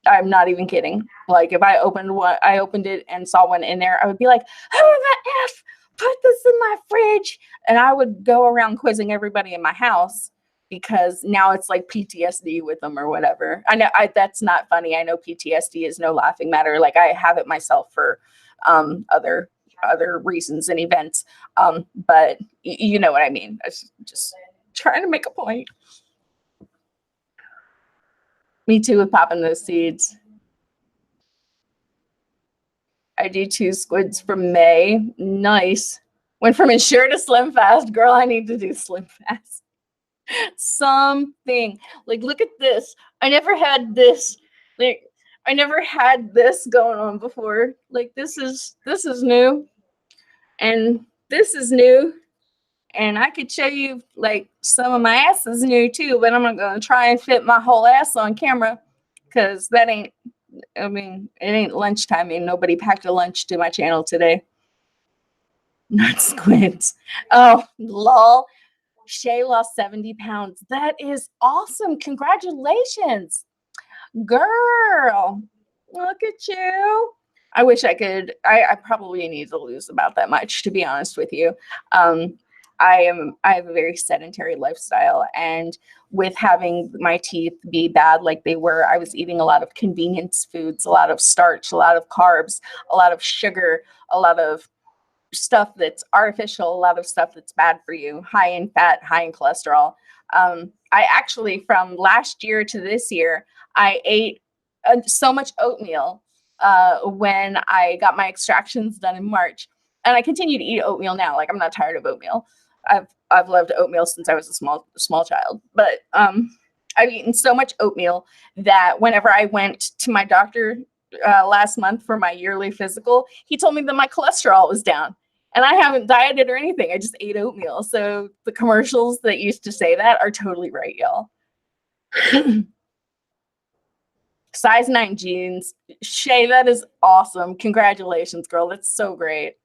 I'm not even kidding. Like if I opened it and saw one in there, I would be like, "Who the f put this in my fridge?" And I would go around quizzing everybody in my house because now it's like PTSD with them or whatever. I know that's not funny. I know PTSD is no laughing matter. Like I have it myself for other reasons and events. But you know what I mean. I was just trying to make a point. Me too with popping those seeds. I do two squids from May. Nice. Went from Ensure to Slim Fast. Girl, I need to do Slim Fast. Something. Like, look at this. I never had this. Like, I never had this going on before. Like, this is new. And this is new. And I could show you like some of my ass is new too, but I'm not gonna try and fit my whole ass on camera because that ain't, I mean, it ain't lunchtime and nobody packed a lunch to my channel today. Not squids. Oh, lol. Shay lost 70 pounds. That is awesome. Congratulations, girl. Look at you. I wish I could. I probably need to lose about that much, to be honest with you. Um, I have a very sedentary lifestyle, and with having my teeth be bad like they were, I was eating a lot of convenience foods, a lot of starch, a lot of carbs, a lot of sugar, a lot of stuff that's artificial, a lot of stuff that's bad for you, high in fat, high in cholesterol. I actually, from last year to this year, I ate so much oatmeal when I got my extractions done in March, and I continue to eat oatmeal now. Like I'm not tired of oatmeal. I've loved oatmeal since I was a small child, but I've eaten so much oatmeal that whenever I went to my doctor last month for my yearly physical, he told me that my cholesterol was down. And I haven't dieted or anything. I just ate oatmeal. So the commercials that used to say that are totally right, y'all. Size 9 jeans. Shay, that is awesome. Congratulations, girl. That's so great.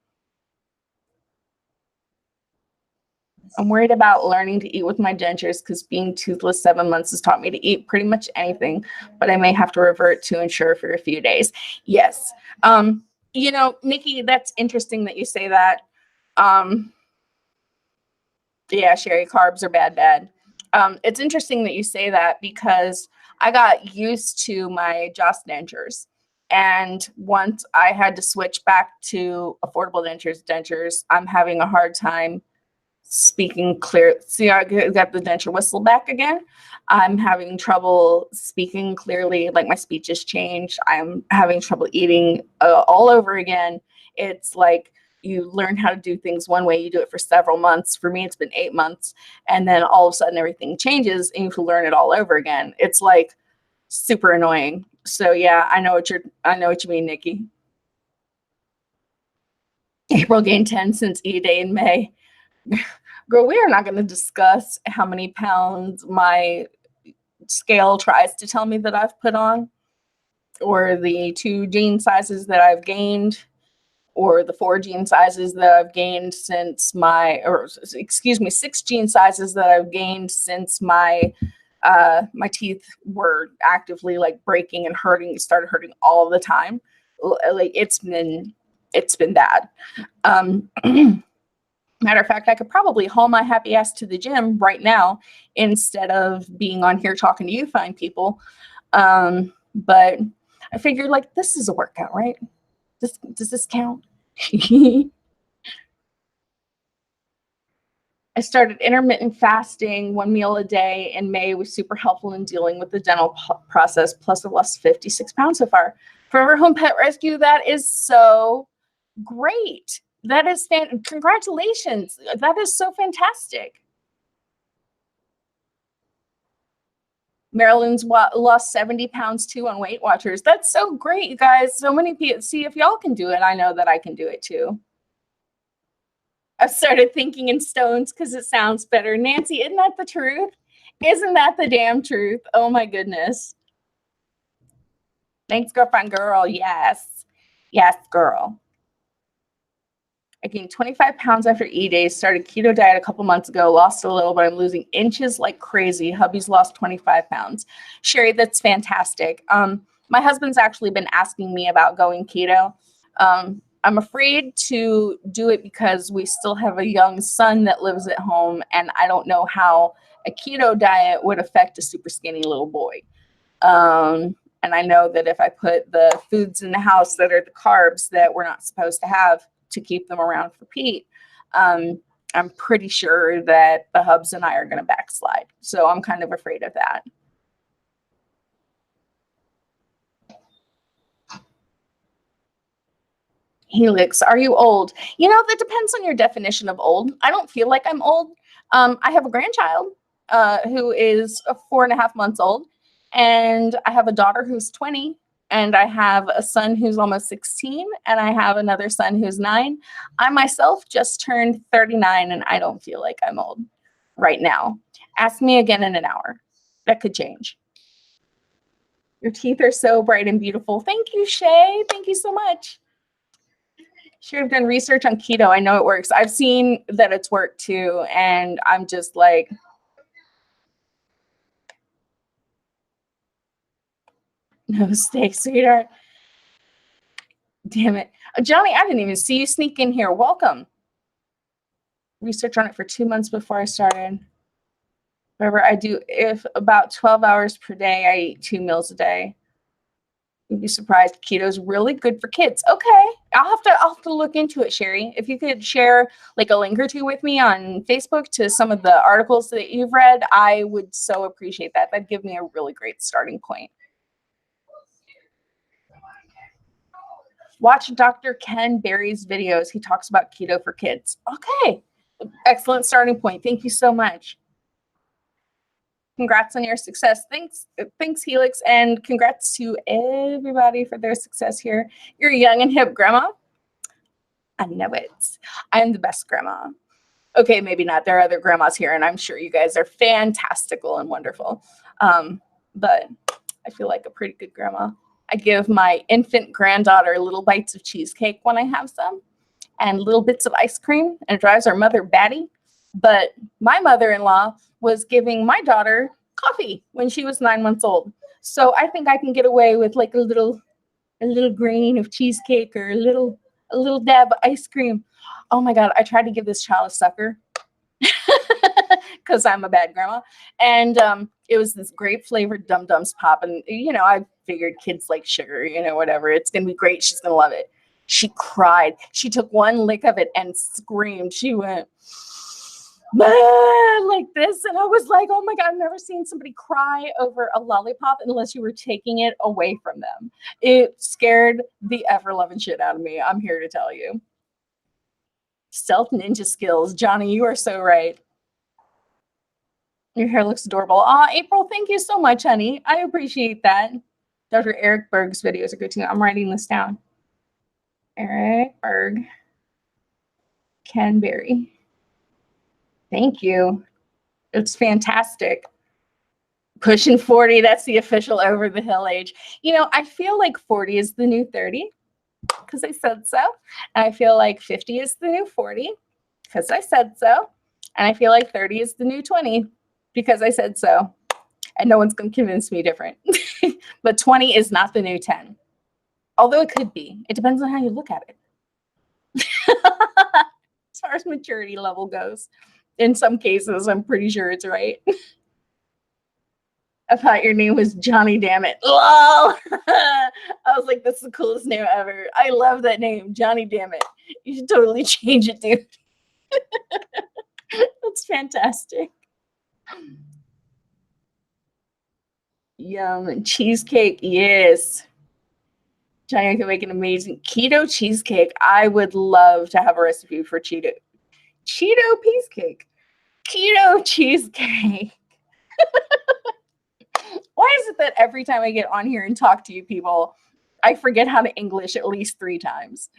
I'm worried about learning to eat with my dentures because being toothless 7 months has taught me to eat pretty much anything, but I may have to revert to Ensure for a few days. Yes. Nikki, that's interesting that you say that. Yeah, Sherry, carbs are bad. It's interesting that you say that because I got used to my Joss dentures. And once I had to switch back to affordable dentures, I'm having a hard time speaking clear. See, I got the denture whistle back again. I'm having trouble speaking clearly. Like my speech has changed. I'm having trouble eating all over again. It's like you learn how to do things one way, you do it for several months. For me, it's been 8 months. And then all of a sudden everything changes and you have to learn it all over again. It's like super annoying. So yeah, I know what you mean, Nikki. April gained 10 since E-Day in May. Girl, we are not going to discuss how many pounds my scale tries to tell me that I've put on, or the 2 jean sizes that I've gained, or the 4 jean sizes that I've gained since my, 6 jean sizes that I've gained since my teeth were actively like breaking and hurting. It started hurting all the time. Like it's been bad. Matter of fact, I could probably haul my happy ass to the gym right now instead of being on here talking to you fine people. But I figured like this is a workout, right? Does this count? I started intermittent fasting, 1 meal a day in May, was super helpful in dealing with the dental process. Plus, I've lost 56 pounds so far. Forever Home Pet Rescue, that is so great. That is congratulations. That is so fantastic. Marilyn's lost 70 pounds too on Weight Watchers. That's so great, you guys. So many people. See, if y'all can do it, I know that I can do it too. I've started thinking in stones because it sounds better. Nancy, isn't that the truth? Isn't that the damn truth? Oh my goodness. Thanks, girlfriend girl. Yes. Yes, girl. I gained 25 pounds after E-Days, started keto diet a couple months ago, lost a little, but I'm losing inches like crazy. Hubby's lost 25 pounds. Sherry, that's fantastic. My husband's actually been asking me about going keto. I'm afraid to do it because we still have a young son that lives at home, and I don't know how a keto diet would affect a super skinny little boy. And I know that if I put the foods in the house that are the carbs that we're not supposed to have to keep them around for Pete, I'm pretty sure that the hubs and I are going to backslide. So I'm kind of afraid of that. Helix, are you old? You know, that depends on your definition of old. I don't feel like I'm old. I have a grandchild who is 4.5 months old, and I have a daughter who's 20, and I have a son who's almost 16, and I have another son who's 9. I myself just turned 39, and I don't feel like I'm old right now. Ask me again in an hour. That could change. Your teeth are so bright and beautiful. Thank you, Shay. Thank you so much. Sure, I've done research on keto. I know it works. I've seen that it's worked too, and I'm just like, no steak, sweetheart. Damn it. Johnny, I didn't even see you sneak in here. Welcome. Research on it for 2 months before I started. Whatever I do, if about 12 hours per day, I eat 2 meals a day. You'd be surprised. Keto is really good for kids. Okay, I'll have to look into it, Sherry. If you could share like a link or two with me on Facebook to some of the articles that you've read, I would so appreciate that. That'd give me a really great starting point. Watch Dr. Ken Berry's videos. He talks about keto for kids. Okay, excellent starting point. Thank you so much. Congrats on your success. Thanks, Helix, and congrats to everybody for their success here. You're a young and hip grandma. I know it. I'm the best grandma. Okay, maybe not. There are other grandmas here, and I'm sure you guys are fantastical and wonderful. But I feel like a pretty good grandma. I give my infant granddaughter little bites of cheesecake when I have some, and little bits of ice cream, and it drives our mother batty. But my mother-in-law was giving my daughter coffee when she was 9 months old. So I think I can get away with like a little grain of cheesecake or a little dab of ice cream. Oh my God, I tried to give this child a sucker because I'm a bad grandma. And it was this grape flavored Dum Dums pop. And, you know, I figured kids like sugar, you know, whatever. It's going to be great. She's going to love it. She cried. She took one lick of it and screamed. She went like this. And I was like, oh my God, I've never seen somebody cry over a lollipop unless you were taking it away from them. It scared the ever-loving shit out of me. I'm here to tell you. Stealth ninja skills. Johnny, you are so right. Your hair looks adorable. Aw, April, thank you so much, honey. I appreciate that. Dr. Eric Berg's videos are good too. I'm writing this down. Eric Berg. Ken Berry. Thank you. It's fantastic. Pushing 40, that's the official over the hill age. You know, I feel like 40 is the new 30 because I said so. And I feel like 50 is the new 40 because I said so. And I feel like 30 is the new 20 because I said so. And no one's going to convince me different. But 20 is not the new 10. Although it could be. It depends on how you look at it. As far as maturity level goes. In some cases, I'm pretty sure it's right. I thought your name was Johnny Dammit. Lol. I was like, that's the coolest name ever. I love that name, Johnny Dammit. You should totally change it, dude. That's fantastic. Yum. Cheesecake, yes. Johnny, I can make an amazing keto cheesecake. I would love to have a recipe for Cheeto cheesecake. Keto cheesecake. Why is it that every time I get on here and talk to you people, I forget how to English at least 3 times?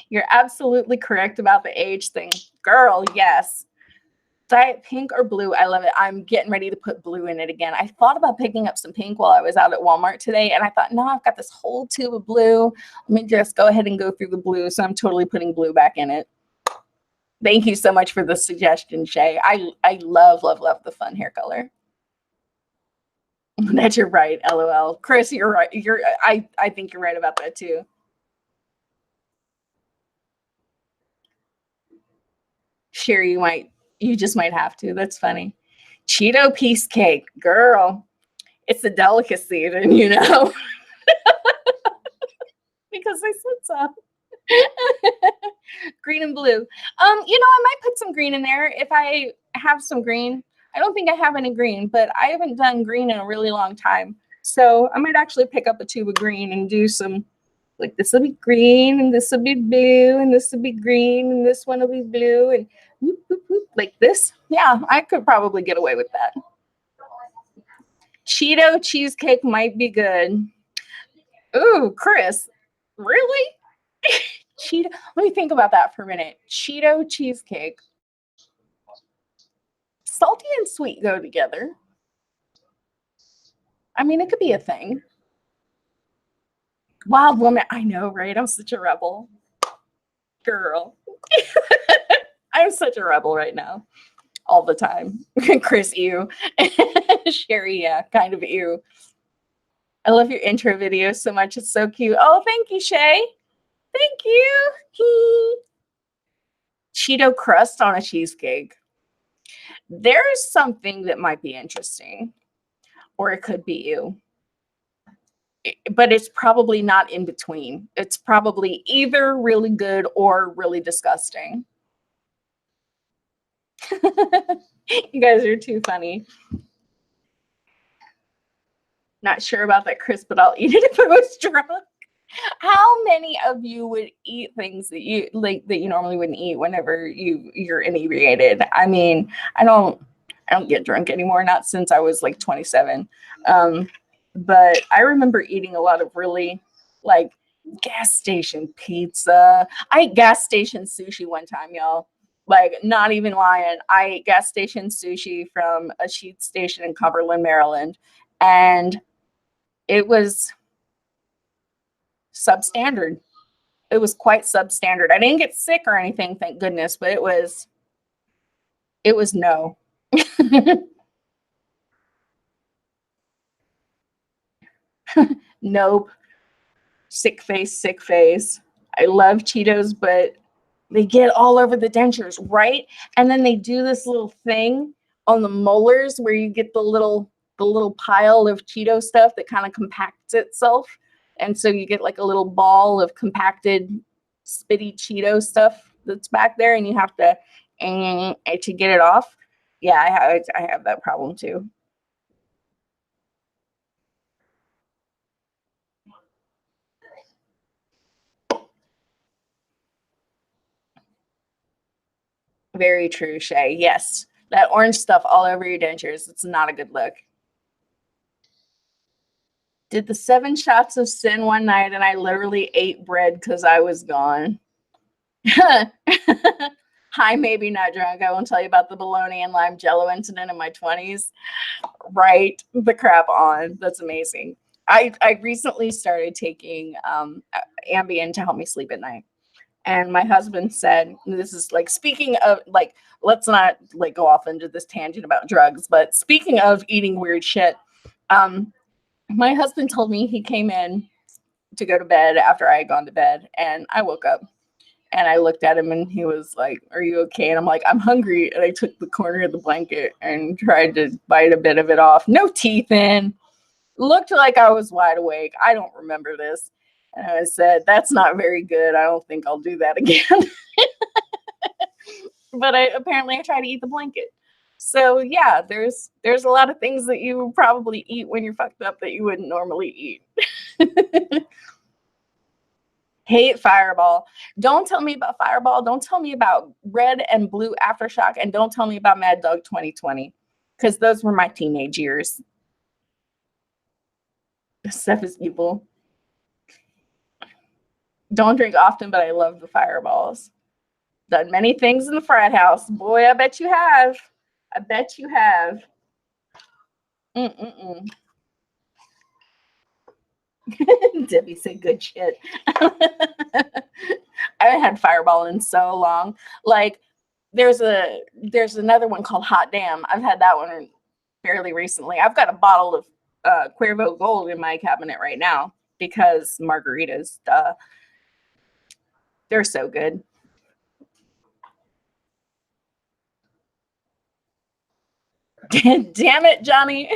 You're absolutely correct about the age thing. Girl, yes. Diet pink or blue? I love it. I'm getting ready to put blue in it again. I thought about picking up some pink while I was out at Walmart today, and I thought, no, I've got this whole tube of blue. Let me just go ahead and go through the blue. So I'm totally putting blue back in it. Thank you so much for the suggestion, Shay. I love, love, love the fun hair color. That you're right, LOL. Chris, you're right. I think you're right about that too. Sure, you just might have to. That's funny. Cheeto piece cake, girl. It's a delicacy, and because I said so. Green and blue. I might put some green in there if I have some green. I don't think I have any green, but I haven't done green in a really long time. So I might actually pick up a tube of green and do some, like, this will be green and this will be blue and this will be green and this one will be blue and whoop, whoop, whoop, like this. Yeah, I could probably get away with that. Cheeto cheesecake might be good. Ooh, Chris, really? Cheeto. Let me think about that for a minute. Cheeto cheesecake. Salty and sweet go together. I mean, it could be a thing. Wild woman. I know, right? I'm such a rebel. Girl. I'm such a rebel right now. All the time. Chris, ew. Sherry, yeah, kind of ew. I love your intro video so much. It's so cute. Oh, thank you, Shay. Thank you. Cheeto crust on a cheesecake. There's something that might be interesting, or it could be you. But it's probably not in between. It's probably either really good or really disgusting. You guys are too funny. Not sure about that, Chris, but I'll eat it if I was drunk. How many of you would eat things that you normally wouldn't eat whenever you're inebriated? I mean, I don't get drunk anymore, not since I was like 27. But I remember eating a lot of really like gas station pizza. I ate gas station sushi one time, y'all. Like, not even lying. I ate gas station sushi from a Sheetz station in Cumberland, Maryland, and it was substandard. It was quite substandard. I didn't get sick or anything, thank goodness, but it was no. Nope. Sick face, sick face. I love Cheetos, but they get all over the dentures, right? And then they do this little thing on the molars where you get the little pile of Cheeto stuff that kind of compacts itself. And so you get like a little ball of compacted spitty Cheeto stuff that's back there, and you have to get it off. Yeah, I have that problem too. Very true, Shay. Yes. That orange stuff all over your dentures. It's not a good look. Did the 7 shots of sin one night and I literally ate bread because I was gone. Hi, maybe not drunk. I won't tell you about the bologna and lime jello incident in my 20s. Right the crap on. That's amazing. I recently started taking Ambien to help me sleep at night. And my husband said, this is like, speaking of, like, let's not like go off into this tangent about drugs, but speaking of eating weird shit, my husband told me he came in to go to bed after I had gone to bed, and I woke up and I looked at him and he was like, "Are you okay?" And I'm like, "I'm hungry." And I took the corner of the blanket and tried to bite a bit of it off. No teeth in. Looked like I was wide awake. I don't remember this. And I said, "That's not very good. I don't think I'll do that again." But apparently I try to eat the blanket. So yeah, there's a lot of things that you probably eat when you're fucked up that you wouldn't normally eat. Hate Fireball. Don't tell me about Fireball. Don't tell me about Red and Blue Aftershock. And don't tell me about Mad Dog 2020. Because those were my teenage years. This stuff is evil. Don't drink often, but I love the Fireballs. Done many things in the frat house. Boy, I bet you have. I bet you have. Mm-mm-mm. Debbie said good shit. I haven't had Fireball in so long. Like there's another one called Hot Damn. I've had that one fairly recently. I've got a bottle of Cuervo Gold in my cabinet right now because margaritas, they're so good. Damn it, Johnny.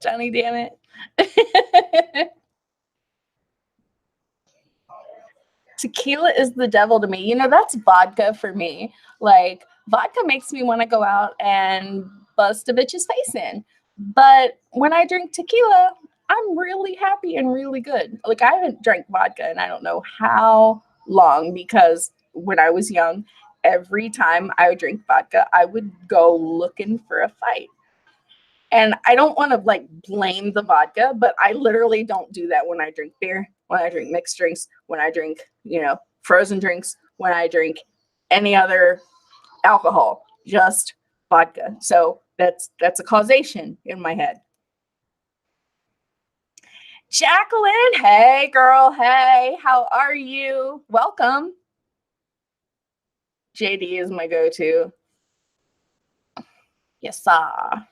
Johnny, damn it. Tequila is the devil to me. You know, that's vodka for me. Like, vodka makes me want to go out and bust a bitch's face in. But when I drink tequila, I'm really happy and really good. Like, I haven't drank vodka and I don't know how long because when I was young, every time I would drink vodka, I would go looking for a fight. And I don't want to like blame the vodka, but I literally don't do that when I drink beer, when I drink mixed drinks, when I drink, frozen drinks, when I drink any other alcohol, just vodka. So that's a causation in my head. Jacqueline, hey girl, hey, how are you? Welcome. JD is my go-to. Yes, sir.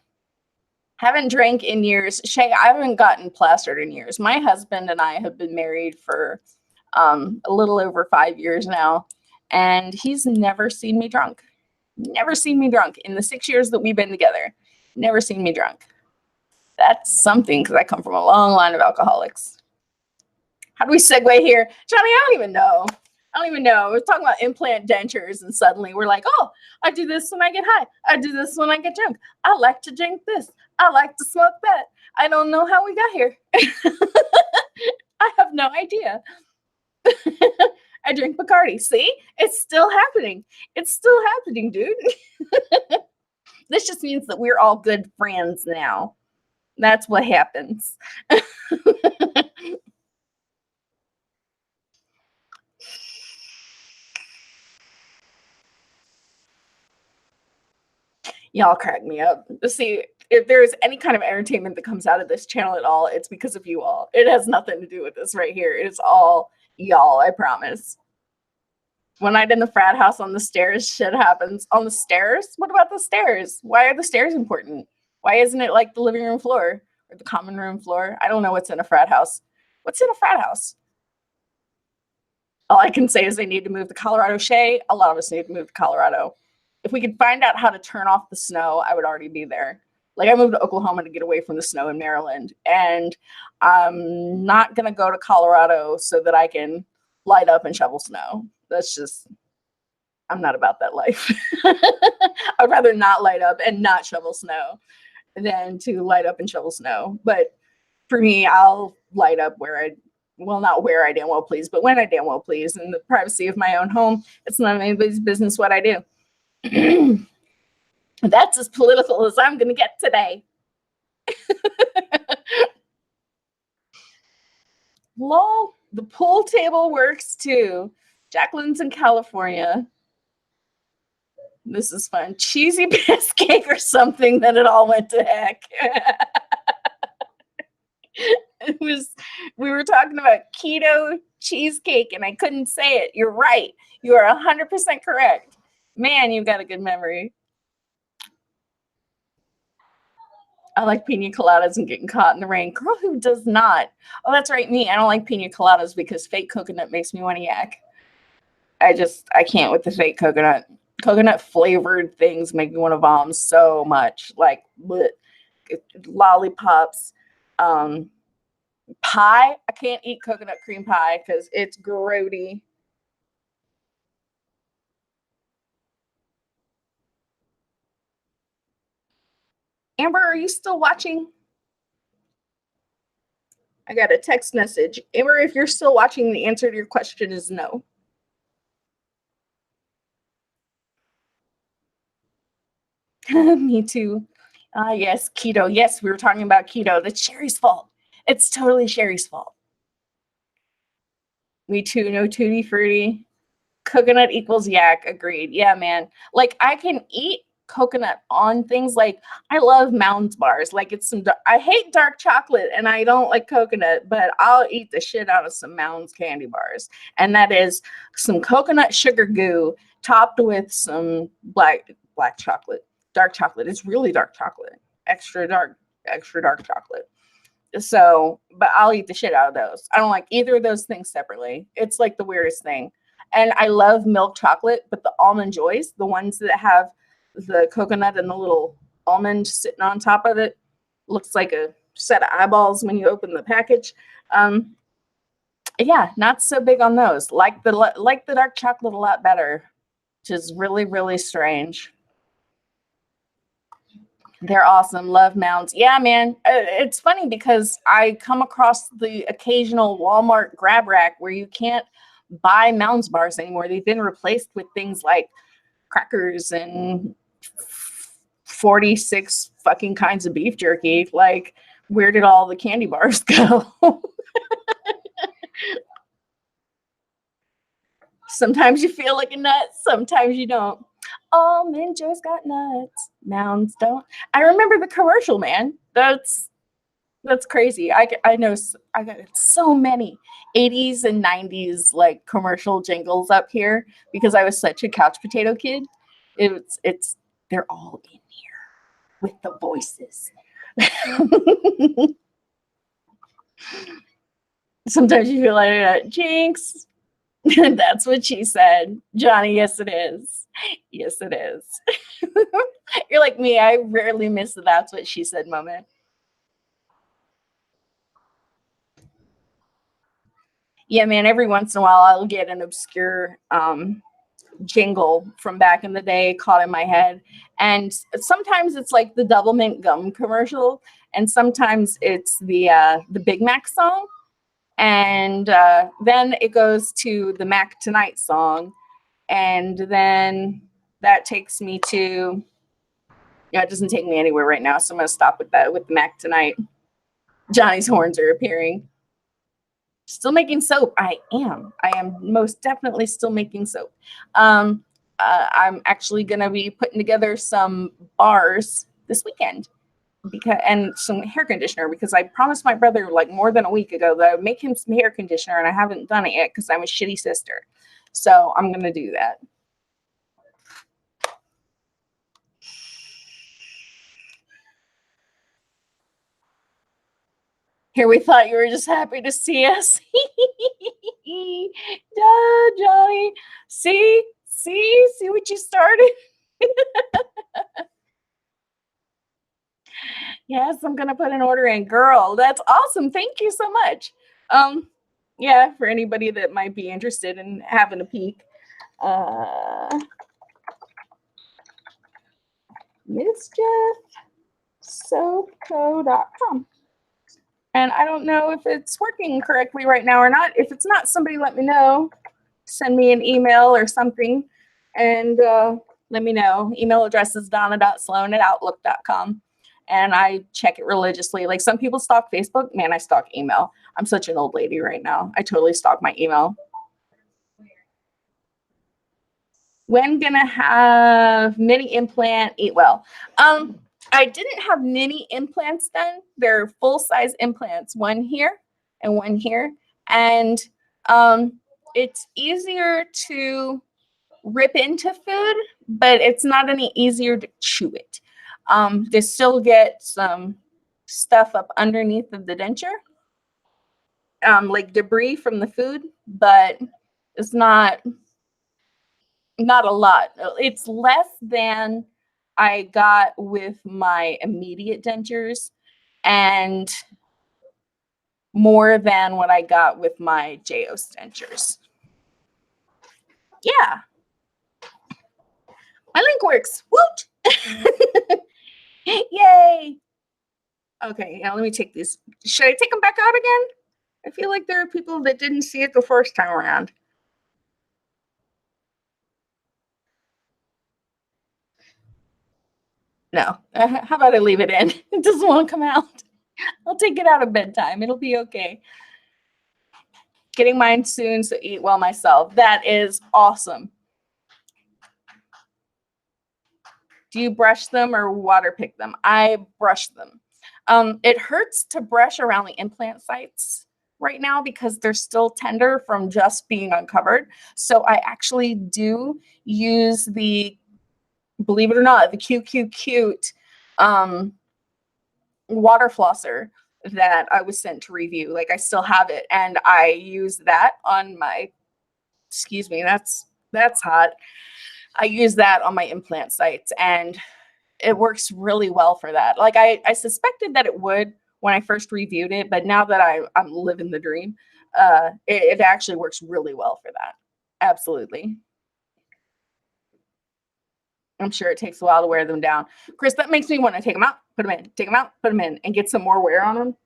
Haven't drank in years. Shay, I haven't gotten plastered in years. My husband and I have been married for a little over 5 years now, and he's never seen me drunk. Never seen me drunk in the 6 years that we've been together. Never seen me drunk. That's something because I come from a long line of alcoholics. How do we segue here? Johnny, I don't even know. I don't even know. We're talking about implant dentures, and suddenly we're like, oh, I do this when I get high. I do this when I get drunk. I like to drink this. I like to smoke that. I don't know how we got here. I have no idea. I drink Bacardi. See? It's still happening. It's still happening, dude. This just means that we're all good friends now. That's what happens. Y'all crack me up. See, if there's any kind of entertainment that comes out of this channel at all, it's because of you all. It has nothing to do with this right here. It's all y'all, I promise. One night in the frat house on the stairs, shit happens. On the stairs? What about the stairs? Why are the stairs important? Why isn't it like the living room floor or the common room floor? I don't know what's in a frat house. What's in a frat house? All I can say is they need to move to Colorado. Shay, a lot of us need to move to Colorado. If we could find out how to turn off the snow, I would already be there. Like I moved to Oklahoma to get away from the snow in Maryland, and I'm not gonna go to Colorado so that I can light up and shovel snow. That's just I'm not about that life. I'd rather not light up and not shovel snow than to light up and shovel snow. But for me, I'll light up not where I damn well please, but when I damn well please in the privacy of my own home. It's not anybody's business what I do. That's as political as I'm going to get today. Lol, the pool table works too. Jacqueline's in California. This is fun. Cheesy piss cake or something, then it all went to heck. We were talking about keto cheesecake and I couldn't say it. You're right. You are 100% correct. Man, you've got a good memory. I like pina coladas and getting caught in the rain. Girl, who does not? Oh, that's right, me. I don't like pina coladas because fake coconut makes me want to yak. I can't with the fake coconut. Coconut flavored things make me want to vom so much. Like bleh. Lollipops, pie. I can't eat coconut cream pie because it's grody. Amber, are you still watching? I got a text message. Amber, if you're still watching, the answer to your question is no. Me too. Yes, keto. Yes, we were talking about keto. That's Sherry's fault. It's totally Sherry's fault. Me too. No tutti frutti. Coconut equals yak. Agreed. Yeah, man. Like I can eat coconut on things. Like I love Mounds bars. Like it's some. I hate dark chocolate and I don't like coconut, but I'll eat the shit out of some Mounds candy bars. And that is some coconut sugar goo topped with some black chocolate, dark chocolate. It's really dark chocolate, extra dark chocolate. So, but I'll eat the shit out of those. I don't like either of those things separately. It's like the weirdest thing. And I love milk chocolate, but the almond joys, the ones that have the coconut and the little almond sitting on top of it, looks like a set of eyeballs when you open the package. Yeah, not so big on those. Like the dark chocolate a lot better, which is really, really strange. They're awesome. Love Mounds. Yeah, man. It's funny because I come across the occasional Walmart grab rack where you can't buy Mounds bars anymore. They've been replaced with things like crackers and 46 fucking kinds of beef jerky. Like, where did all the candy bars go? Sometimes you feel like a nut, sometimes you don't. Almond Joe's got nuts. Mounds don't. I remember the commercial, man. That's crazy. I know I got so many 80s and 90s like commercial jingles up here because I was such a couch potato kid. It's they're all in here with the voices. Sometimes you feel like Jinx. That's what she said. Johnny, yes it is. Yes it is. You're like me. I rarely miss the that's what she said moment. Yeah, man, every once in a while I'll get an obscure jingle from back in the day caught in my head. And sometimes it's like the Double Mint gum commercial, and sometimes it's the Big Mac song. And then it goes to the Mac Tonight song. And then that takes me to, yeah, it doesn't take me anywhere right now. So I'm going to stop with that with the Mac Tonight. Johnny's horns are appearing. Still making soap. I am most definitely still making soap. I'm actually going to be putting together some bars this weekend and some hair conditioner because I promised my brother like more than a week ago that I would make him some hair conditioner and I haven't done it yet because I'm a shitty sister. So I'm going to do that. Here we thought you were just happy to see us. Duh, Johnny. See what you started? Yes, I'm gonna put an order in. Girl, that's awesome. Thank you so much. Yeah, for anybody that might be interested in having a peek. mischiefsoapco.com. And I don't know if it's working correctly right now or not. If it's not, somebody let me know. Send me an email or something and let me know. Email address is donna.sloan@outlook.com. And I check it religiously. Like some people stalk Facebook. Man, I stalk email. I'm such an old lady right now. I totally stalk my email. When gonna have mini implant eat well? I didn't have mini implants done. They're full-size implants, one here and one here. And it's easier to rip into food, but it's not any easier to chew it. They still get some stuff up underneath of the denture, like debris from the food, but it's not a lot. It's less than I got with my immediate dentures and more than what I got with my JOS dentures. Yeah. My link works. Woot! Yay! Okay, now let me take these. Should I take them back out again? I feel like there are people that didn't see it the first time around. No. How about I leave it in? It doesn't want to come out. I'll take it out at bedtime. It'll be okay. Getting mine soon, so eat well myself. That is awesome. Do you brush them or water pick them? I brush them. It hurts to brush around the implant sites right now because they're still tender from just being uncovered. So I actually do use the, believe it or not, the Cute water flosser that I was sent to review. Like I still have it, and I use that on my, excuse me, that's hot. I use that on my implant sites, and it works really well for that. Like I suspected that it would when I first reviewed it, but now that I'm living the dream, it actually works really well for that. Absolutely. I'm sure it takes a while to wear them down. Chris, that makes me want to take them out, put them in, take them out, put them in, and get some more wear on them.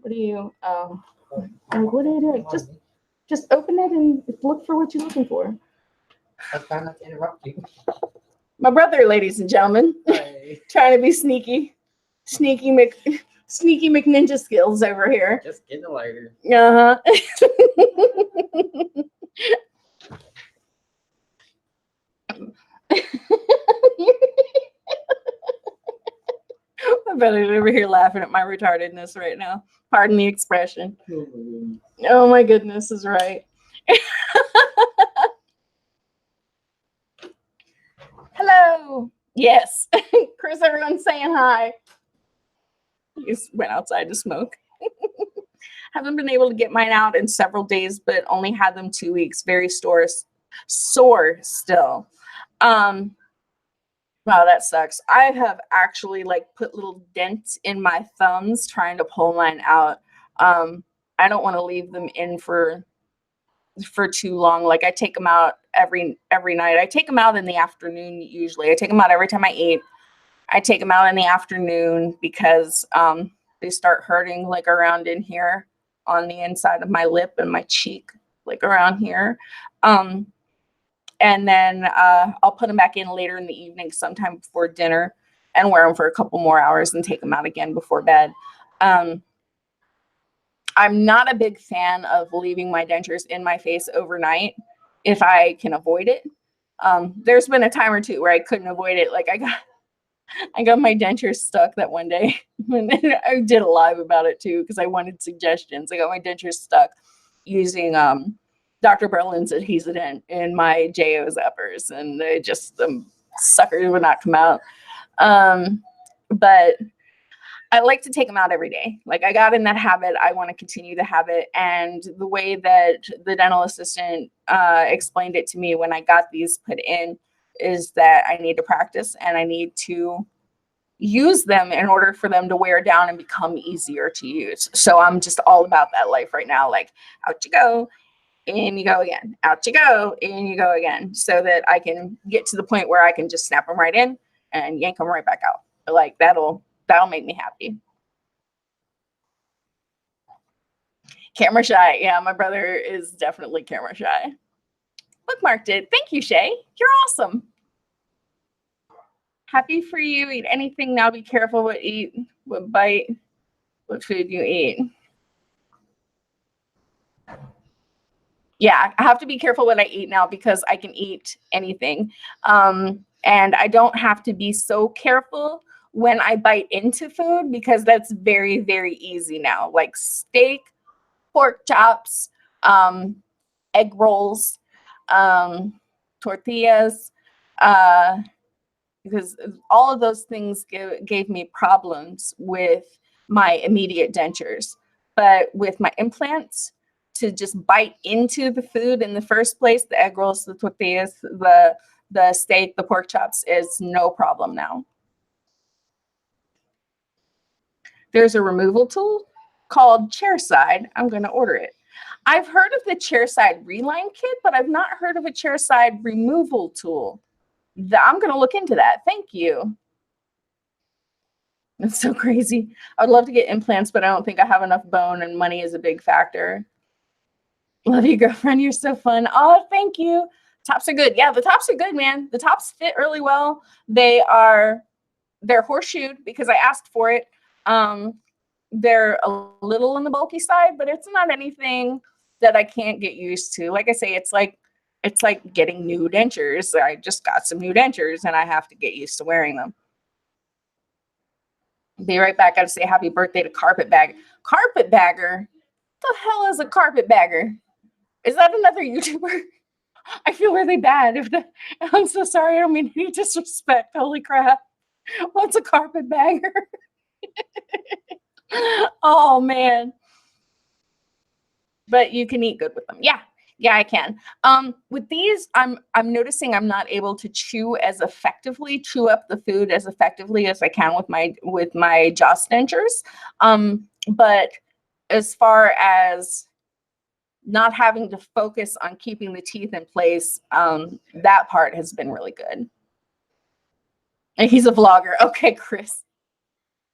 What are you, what are you doing? Just open it and look for what you're looking for. I was trying not to interrupt you. My brother, ladies and gentlemen, trying to be sneaky McNinja skills over here. Just getting a lighter. Uh-huh. My brother's over here laughing at my retardedness right now. Pardon the expression. Oh my goodness is right. Hello. Yes. Chris, everyone's saying hi. He just went outside to smoke. Haven't been able to get mine out in several days, but only had them 2 weeks. Very sore still. Wow, that sucks. I have actually like put little dents in my thumbs trying to pull mine out. I don't want to leave them in for too long. Like I take them out every night. I take them out in the afternoon usually. I take them out every time I eat. I take them out in the afternoon because they start hurting like around in here on the inside of my lip and my cheek, like around here. And then I'll put them back in later in the evening, sometime before dinner, and wear them for a couple more hours and take them out again before bed. I'm not a big fan of leaving my dentures in my face overnight if I can avoid it. There's been a time or two where I couldn't avoid it. Like I got my dentures stuck that one day. And I did a live about it too because I wanted suggestions. I got my dentures stuck using Dr. Berlin's adhesive in my JO uppers, and they just, the suckers would not come out. But I like to take them out every day. Like I got in that habit. I want to continue the habit. And the way that the dental assistant explained it to me when I got these put in is that I need to practice and I need to use them in order for them to wear down and become easier to use. So I'm just all about that life right now. Like out you go, in you go again, out you go, in you go again, so that I can get to the point where I can just snap them right in and yank them right back out. Like that'll make me happy. Camera shy. Yeah, my brother is definitely camera shy. Bookmarked it. Thank you, Shay. You're awesome. Happy for you. Eat anything now. Be careful what eat, what bite, what food you eat. Yeah, I have to be careful what I eat now because I can eat anything. And I don't have to be so careful when I bite into food because that's very, very easy now. Like steak, pork chops, egg rolls, tortillas, because all of those things gave me problems with my immediate dentures. But with my implants, to just bite into the food in the first place, the egg rolls, the tortillas, the steak, the pork chops is no problem now. There's a removal tool called Chairside. I'm going to order it. I've heard of the Chairside Reline Kit, but I've not heard of a Chairside removal tool. I'm going to look into that. Thank you. It's so crazy. I would love to get implants, but I don't think I have enough bone, and money is a big factor. Love you, girlfriend. You're so fun. Oh, thank you. Tops are good. Yeah, the tops are good, man. The tops fit really well. They're horseshoed because I asked for it. They're a little on the bulky side, but it's not anything that I can't get used to. Like I say, it's like getting new dentures. I just got some new dentures and I have to get used to wearing them. Be right back. Got to say happy birthday to Carpetbagger. Carpetbagger? The hell is a carpetbagger? Is that another YouTuber? I feel really bad. I'm so sorry. I don't mean any disrespect. Holy crap. What's a carpetbagger? Oh, man. But you can eat good with them. Yeah. Yeah, I can. With these, I'm noticing I'm not able to chew up the food as effectively as I can with my Joss dentures. But as far as not having to focus on keeping the teeth in place, that part has been really good. And he's a vlogger. Okay, Chris.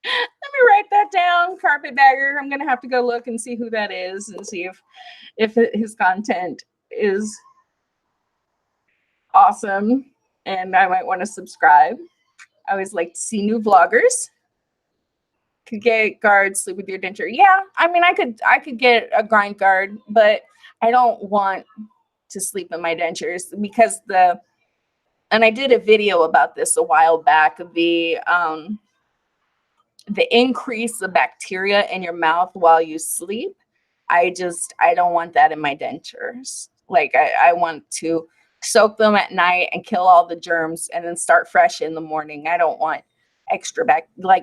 Let me write that down. Carpetbagger. I'm gonna have to go look and see who that is and see if his content is awesome and I might want to subscribe. I always like to see new vloggers. Could get guards, sleep with your denture. Yeah, I mean, I could get a grind guard, but I don't want to sleep in my dentures because and I did a video about this a while back, the increase of bacteria in your mouth while you sleep. I don't want that in my dentures. Like I want to soak them at night and kill all the germs and then start fresh in the morning. I don't want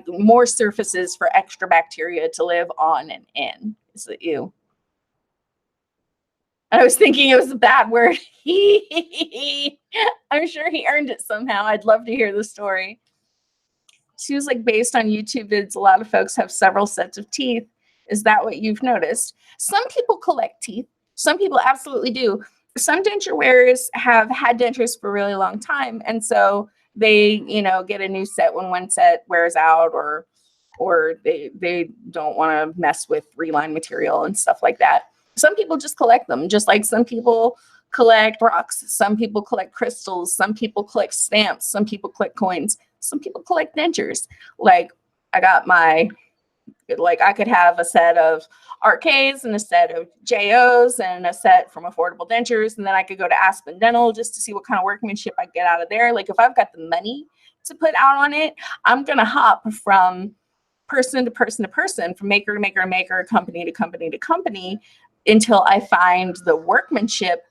more surfaces for extra bacteria to live on and in. Is it you? I was thinking it was a bad word. I'm sure he earned it somehow. I'd love to hear the story. She was like, based on YouTube vids, a lot of folks have several sets of teeth. Is that what you've noticed? Some people collect teeth. Some people absolutely do. Some denture wearers have had dentures for a really long time. And so they, get a new set when one set wears out or they don't want to mess with reline material and stuff like that. Some people just collect them, just like some people collect rocks. Some people collect crystals. Some people collect stamps. Some people collect coins. Some people collect dentures. Like I could have a set of RKs and a set of JOs and a set from Affordable Dentures. And then I could go to Aspen Dental just to see what kind of workmanship I get out of there. Like if I've got the money to put out on it, I'm going to hop from person to person to person, from maker to maker to maker, company to company to company, until I find the workmanship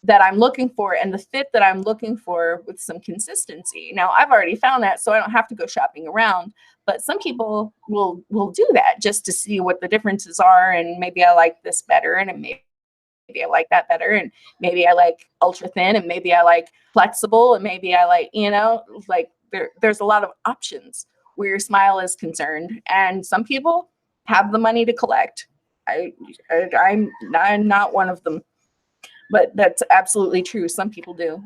that I'm looking for and the fit that I'm looking for with some consistency. Now, I've already found that, so I don't have to go shopping around, but some people will do that just to see what the differences are, and maybe I like this better, and maybe I like that better, and maybe I like ultra thin, and maybe I like flexible, and maybe I like, there's a lot of options where your smile is concerned, and some people have the money to collect. I'm not one of them, but that's absolutely true. Some people do.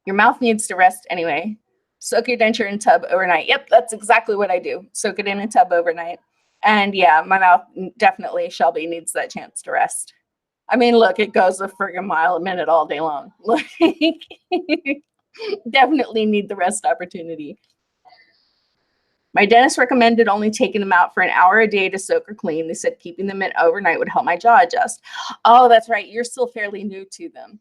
Your mouth needs to rest anyway. Soak your denture in a tub overnight. Yep, that's exactly what I do. Soak it in a tub overnight. And yeah, my mouth definitely, Shelby, needs that chance to rest. I mean, look, it goes a friggin' mile a minute all day long. Definitely need the rest opportunity. My dentist recommended only taking them out for an hour a day to soak or clean. They said keeping them in overnight would help my jaw adjust. Oh, that's right. You're still fairly new to them.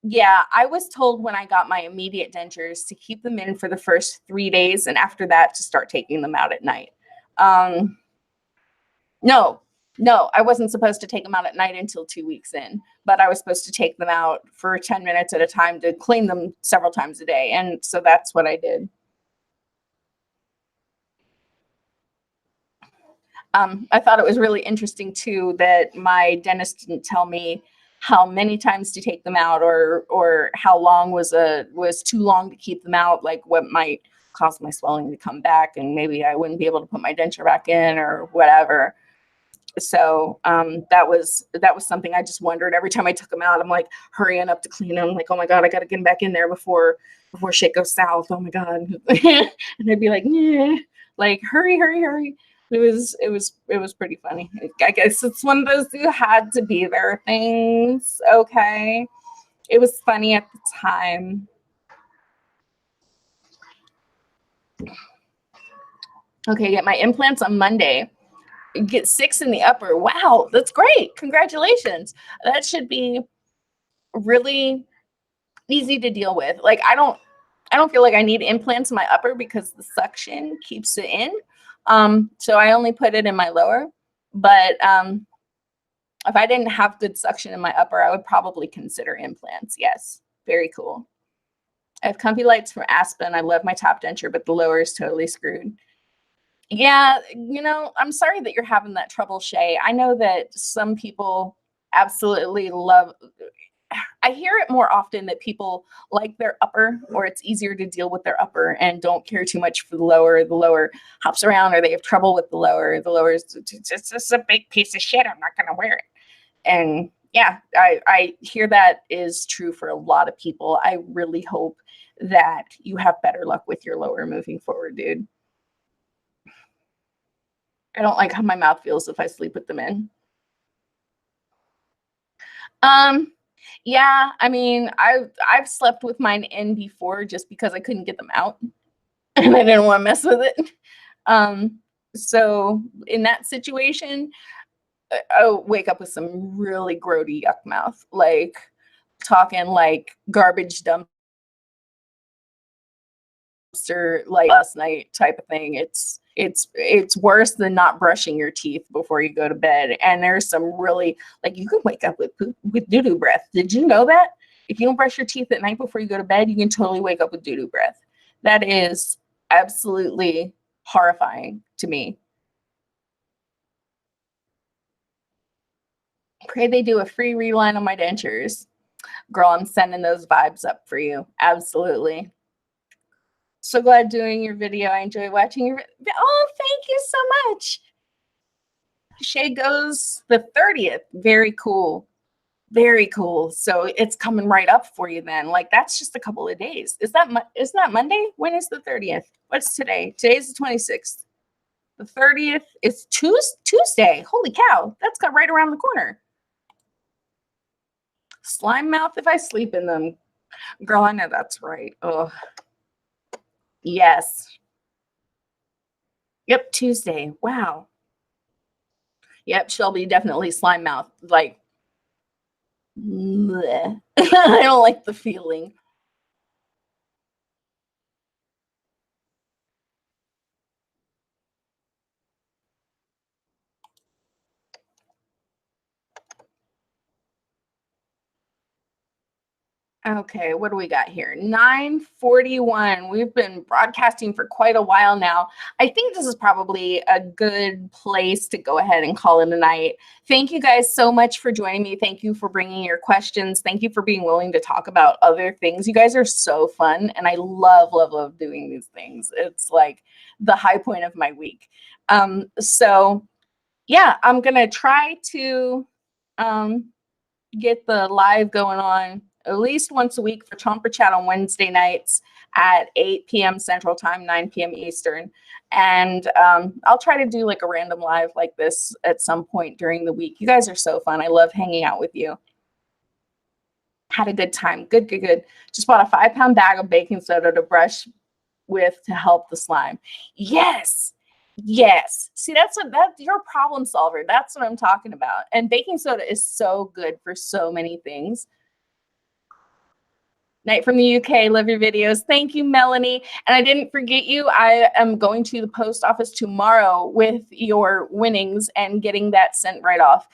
Yeah, I was told when I got my immediate dentures to keep them in for the first 3 days, and after that to start taking them out at night. No, I wasn't supposed to take them out at night until 2 weeks in, but I was supposed to take them out for 10 minutes at a time to clean them several times a day. And so that's what I did. I thought it was really interesting too that my dentist didn't tell me how many times to take them out or how long was too long to keep them out, like what might cause my swelling to come back and maybe I wouldn't be able to put my denture back in or whatever. So that was something I just wondered every time I took them out. I'm like hurrying up to clean them, like, oh my God, I got to get them back in there before before shit goes south. Oh my God. And I'd be like, yeah, like hurry, hurry, hurry. It was pretty funny. I guess it's one of those who had to be there things. Okay. It was funny at the time. Okay, get my implants on Monday. Get 6 in the upper. Wow, that's great. Congratulations. That should be really easy to deal with. Like I don't feel like I need implants in my upper because the suction keeps it in. So I only put it in my lower. But if I didn't have good suction in my upper, I would probably consider implants. Yes, very cool. I have comfy lights from Aspen. I love my top denture, but the lower is totally screwed. Yeah, you know, I'm sorry that you're having that trouble, Shay. I know that some people absolutely love. I hear it more often that people like their upper, or it's easier to deal with their upper and don't care too much for the lower. The lower hops around, or they have trouble with the lower. The lower is just a big piece of shit. I'm not going to wear it. And yeah, I hear that is true for a lot of people. I really hope that you have better luck with your lower moving forward, dude. I don't like how my mouth feels if I sleep with them in. Yeah, I mean, I've slept with mine in before just because I couldn't get them out and I didn't want to mess with it. So in that situation, I wake up with some really grody yuck mouth, like talking like garbage dumpster, like last night type of thing. It's worse than not brushing your teeth before you go to bed. And there's some really, like, you can wake up with poop, with doo-doo breath. Did you know that? If you don't brush your teeth at night before you go to bed, you can totally wake up with doo-doo breath. That is absolutely horrifying to me. Pray they do a free reline on my dentures. Girl, I'm sending those vibes up for you. Absolutely. So glad doing your video. I enjoy watching your. Oh, thank you so much. Shay goes the 30th. Very cool. Very cool. So it's coming right up for you then. Like that's just a couple of days. Is that Monday? When is the 30th? What's today? Today's the 26th. The 30th is Tuesday. Holy cow. That's got right around the corner. Slime mouth if I sleep in them. Girl, I know that's right. Oh, yes. Yep, Tuesday. Wow. Yep, Shelby, definitely slime mouth. Like, bleh. I don't like the feeling. Okay, what do we got here? 9:41. We've been broadcasting for quite a while now. I think this is probably a good place to go ahead and call it a night. Thank you guys so much for joining me. Thank you for bringing your questions. Thank you for being willing to talk about other things. You guys are so fun, and I love, love, love doing these things. It's like the high point of my week. So yeah, I'm gonna try to get the live going on at least once a week for Chomper Chat on Wednesday nights at 8 p.m. Central Time, 9 p.m. Eastern. And I'll try to do like a random live like this at some point during the week. You guys are so fun. I love hanging out with you. Had a good time. Good, good, good. Just bought a 5-pound bag of baking soda to brush with to help the slime. Yes. Yes. See, that's you're a problem solver. That's what I'm talking about. And baking soda is so good for so many things. Night from the UK. Love your videos. Thank you, Melanie. And I didn't forget you. I am going to the post office tomorrow with your winnings and getting that sent right off.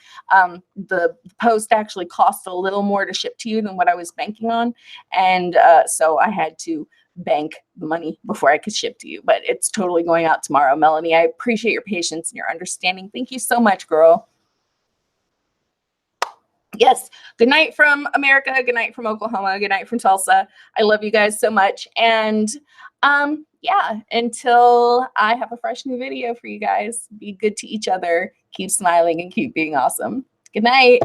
The post actually cost a little more to ship to you than what I was banking on. And so I had to bank the money before I could ship to you. But it's totally going out tomorrow, Melanie. I appreciate your patience and your understanding. Thank you so much, girl. Yes. Good night from America. Good night from Oklahoma. Good night from Tulsa. I love you guys so much. And yeah, until I have a fresh new video for you guys, be good to each other, keep smiling, and keep being awesome. Good night.